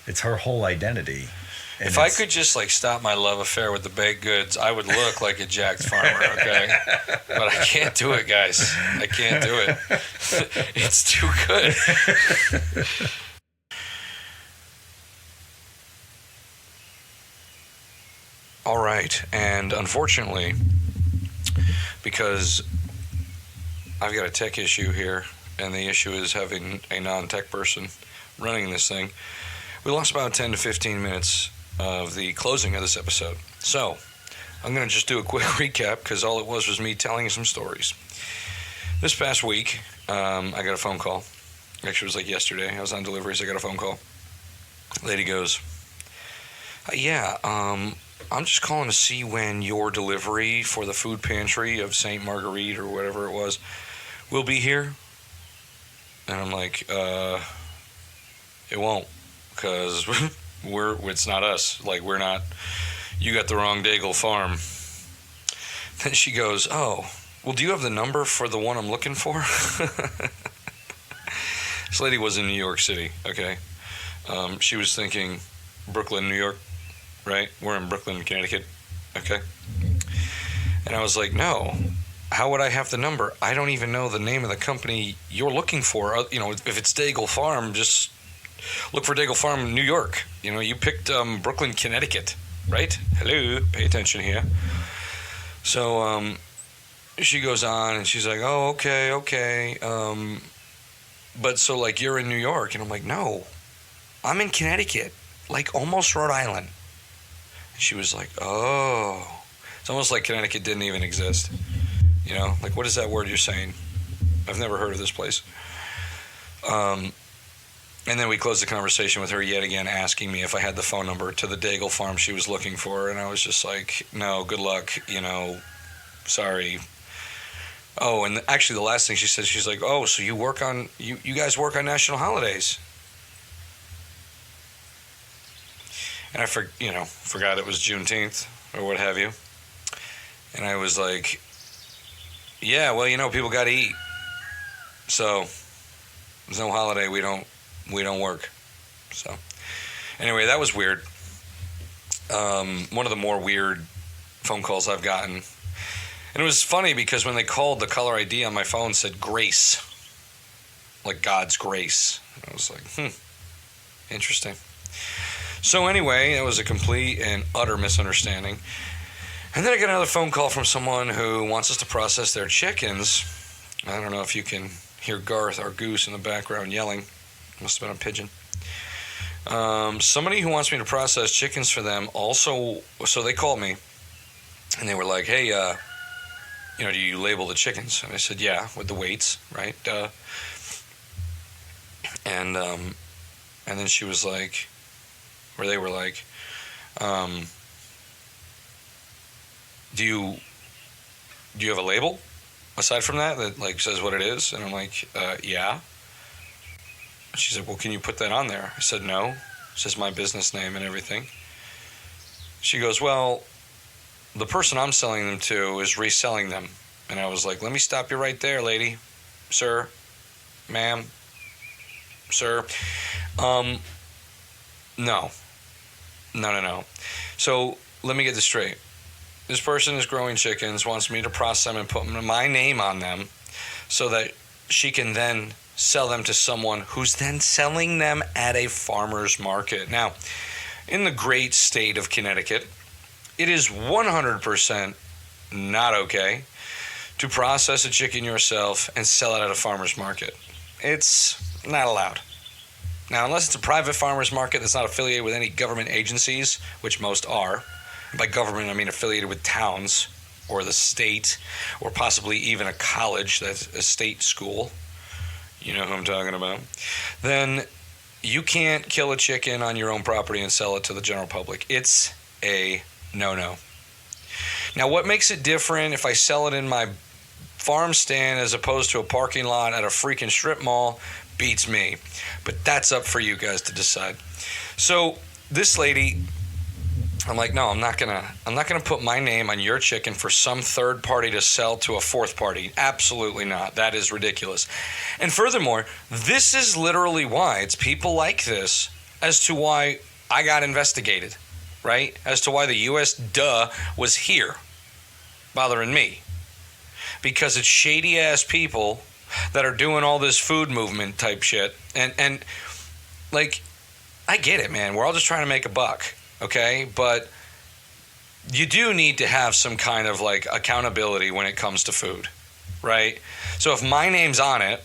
Speaker 2: it's her whole identity. And
Speaker 1: if I could just stop my love affair with the baked goods, I would look like a jacked farmer, okay? But I can't do it, guys. I can't do it. It's too good. All right, and unfortunately, because I've got a tech issue here, and the issue is having a non-tech person running this thing, we lost about 10 to 15 minutes of the closing of this episode. So I'm going to just do a quick recap because all it was me telling some stories. This past week, I got a phone call. Actually, it was yesterday. I was on deliveries. I got a phone call. Lady goes, I'm just calling to see when your delivery for the food pantry of St. Marguerite or whatever it was will be here. And I'm like, it won't, because it's not us. We're not, you got the wrong Daigle Farm. Then she goes, oh, well, do you have the number for the one I'm looking for? This lady was in New York City, okay? She was thinking Brooklyn, New York, right? We're in Brooklyn, Connecticut, okay? And I was like, no. How would I have the number? I don't even know the name of the company you're looking for. If it's Daigle Farm, just look for Daigle Farm, New York. You picked Brooklyn, Connecticut, right? Hello, pay attention here. So she goes on and she's like, oh, okay. But so you're in New York. And I'm like, no, I'm in Connecticut, almost Rhode Island. And she was like, oh. It's almost like Connecticut didn't even exist. What is that word you're saying? I've never heard of this place. And then we closed the conversation with her yet again, asking me if I had the phone number to the Daigle Farm she was looking for. And I was just like, no, good luck. sorry. Oh, and actually the last thing she said, she's like, oh, so you guys work on national holidays. And I forgot it was Juneteenth or what have you. And I was like, yeah, well, people got to eat. So there's no holiday. We don't work. So anyway, that was weird. One of the more weird phone calls I've gotten. And it was funny because when they called, the caller ID on my phone said grace. Like God's grace. I was like, interesting. So anyway, it was a complete and utter misunderstanding. And then I got another phone call from someone who wants us to process their chickens. I don't know if you can hear Garth, our goose, in the background yelling. Must have been a pigeon. Somebody who wants me to process chickens for them also, so they called me and they were like, hey, do you label the chickens? And I said, yeah, with the weights, right? Duh. And then she was like, or they were like, do you have a label aside from that like says what it is? And I'm like, yeah. She said, well, can you put that on there? I said, no. It says my business name and everything. She goes, well, the person I'm selling them to is reselling them. And I was like, let me stop you right there, lady. Sir, ma'am, sir. No. So let me get this straight. This person is growing chickens, wants me to process them and put my name on them so that she can then sell them to someone who's then selling them at a farmer's market. Now, in the great state of Connecticut, it is 100% not okay to process a chicken yourself and sell it at a farmer's market. It's not allowed. Now, unless it's a private farmer's market that's not affiliated with any government agencies, which most are. By government, I mean affiliated with towns or the state or possibly even a college, that's a state school. You know who I'm talking about. Then you can't kill a chicken on your own property and sell it to the general public. It's a no-no. Now, what makes it different if I sell it in my farm stand as opposed to a parking lot at a freaking strip mall beats me. But that's up for you guys to decide. So this lady, I'm like, no, I'm not gonna put my name on your chicken for some third party to sell to a fourth party. Absolutely not. That is ridiculous. And furthermore, this is literally why it's people like this as to why I got investigated, right? As to why the U.S. was here bothering me. Because it's shady ass people that are doing all this food movement type shit. And like, I get it, man. We're all just trying to make a buck. Okay, but you do need to have some kind of like accountability when it comes to food, right? So if my name's on it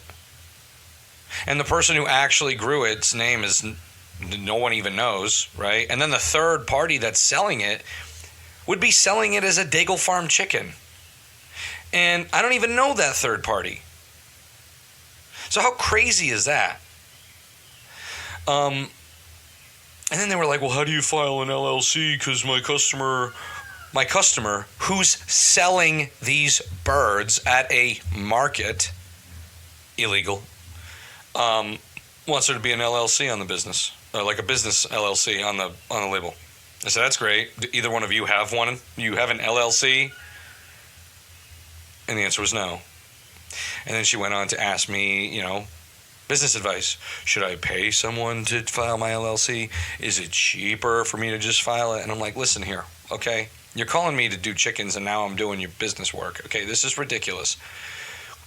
Speaker 1: and the person who actually grew its name is no one even knows, right? And then the third party that's selling it would be selling it as a Daigle Farm chicken. And I don't even know that third party. So how crazy is that? And then they were like, well, how do you file an LLC? Because my customer who's selling these birds at a market, illegal, wants there to be an LLC on the business, like a business LLC on the label. I said, that's great. Do either one of you have one? You have an LLC? And the answer was no. And then she went on to ask me, business advice. Should I pay someone to file my LLC? Is it cheaper for me to just file it? And I'm like, listen here, okay? You're calling me to do chickens and now I'm doing your business work. Okay, this is ridiculous.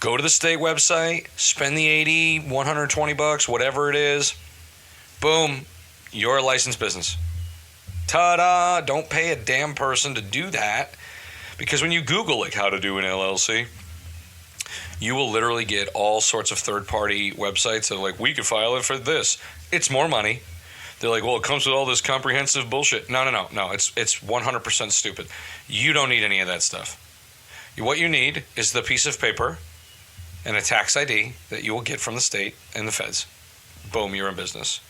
Speaker 1: Go to the state website, spend the $80, $120, whatever it is. Boom, you're a licensed business. Ta-da! Don't pay a damn person to do that. Because when you Google like how to do an LLC, you will literally get all sorts of third-party websites that are like, we could file it for this. It's more money. They're like, well, it comes with all this comprehensive bullshit. No. It's 100% stupid. You don't need any of that stuff. What you need is the piece of paper and a tax ID that you will get from the state and the feds. Boom, you're in business.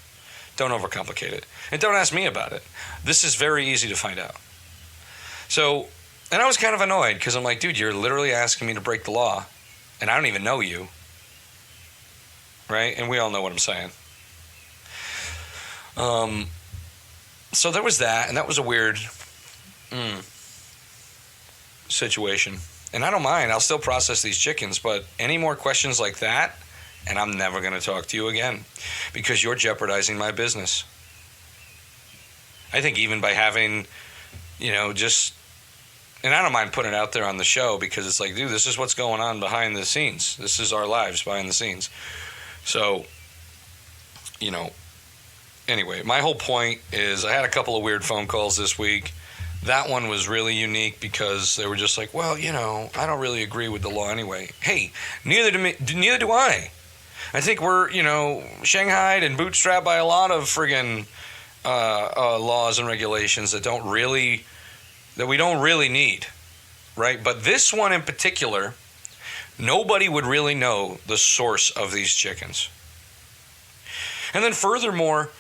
Speaker 1: Don't overcomplicate it. And don't ask me about it. This is very easy to find out. So, And I was kind of annoyed because I'm like, dude, you're literally asking me to break the law, and I don't even know you. Right? And we all know what I'm saying. So there was that, and that was a weird situation. And I don't mind. I'll still process these chickens, but any more questions like that, and I'm never going to talk to you again because you're jeopardizing my business. I think even by having, just, and I don't mind putting it out there on the show because it's like, dude, this is what's going on behind the scenes. This is our lives behind the scenes. So, anyway, my whole point is I had a couple of weird phone calls this week. That one was really unique because they were just like, well, I don't really agree with the law anyway. Hey, neither do I. I think we're, shanghaied and bootstrapped by a lot of friggin' laws and regulations that we don't really need, right? But this one in particular, nobody would really know the source of these chickens. And then furthermore,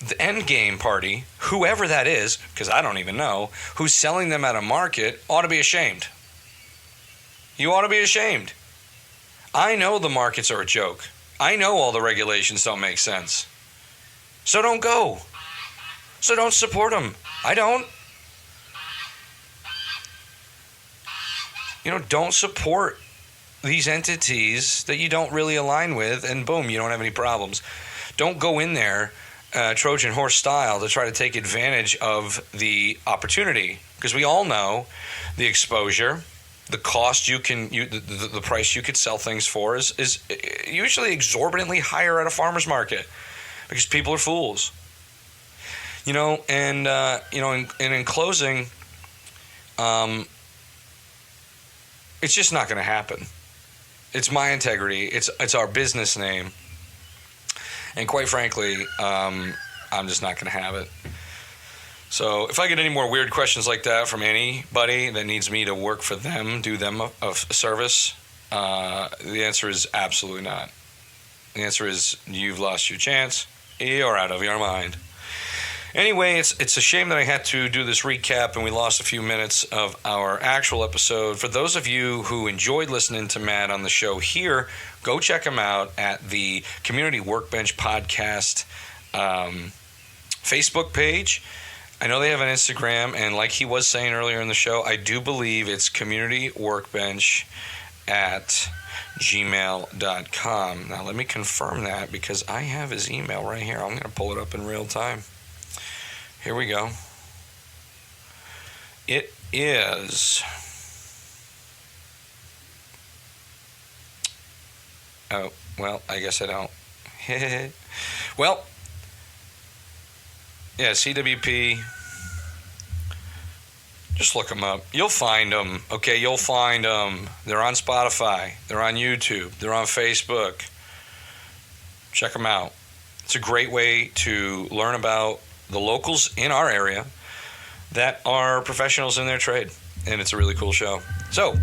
Speaker 1: the end game party, whoever that is, because I don't even know, who's selling them at a market ought to be ashamed. You ought to be ashamed. I know the markets are a joke. I know all the regulations don't make sense. So don't go. So don't support them. I don't. Don't support these entities that you don't really align with, and boom, you don't have any problems. Don't go in there Trojan horse style to try to take advantage of the opportunity, because we all know the exposure, the cost the price you could sell things for is usually exorbitantly higher at a farmer's market because people are fools. And in closing, it's just not going to happen. It's my integrity. It's our business name. And quite frankly, I'm just not going to have it. So if I get any more weird questions like that from anybody that needs me to work for them, do them a service, the answer is absolutely not. The answer is you've lost your chance. You're out of your mind. Anyway, it's a shame that I had to do this recap and we lost a few minutes of our actual episode. For those of you who enjoyed listening to Matt on the show here, go check him out at the Community Workbench Podcast Facebook page. I know they have an Instagram, and like he was saying earlier in the show, I do believe it's communityworkbench@gmail.com. Now, let me confirm that because I have his email right here. I'm going to pull it up in real time. Here we go. It is... Oh, well, I guess I don't. Well, yeah, CWP. Just look them up. You'll find them. Okay, you'll find them. They're on Spotify. They're on YouTube. They're on Facebook. Check them out. It's a great way to learn about the locals in our area that are professionals in their trade. And it's a really cool show. So,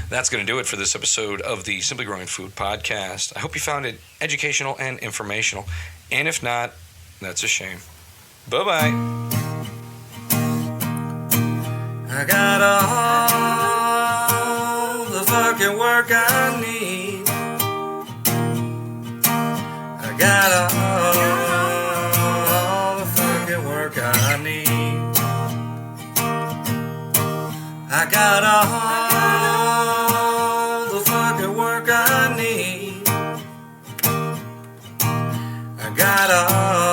Speaker 1: that's going to do it for this episode of the Simply Growing Food Podcast. I hope you found it educational and informational. And if not, that's a shame. Bye-bye. I got all the fucking work I need. I got all the fucking work I need. I got all the fucking work I need. I got all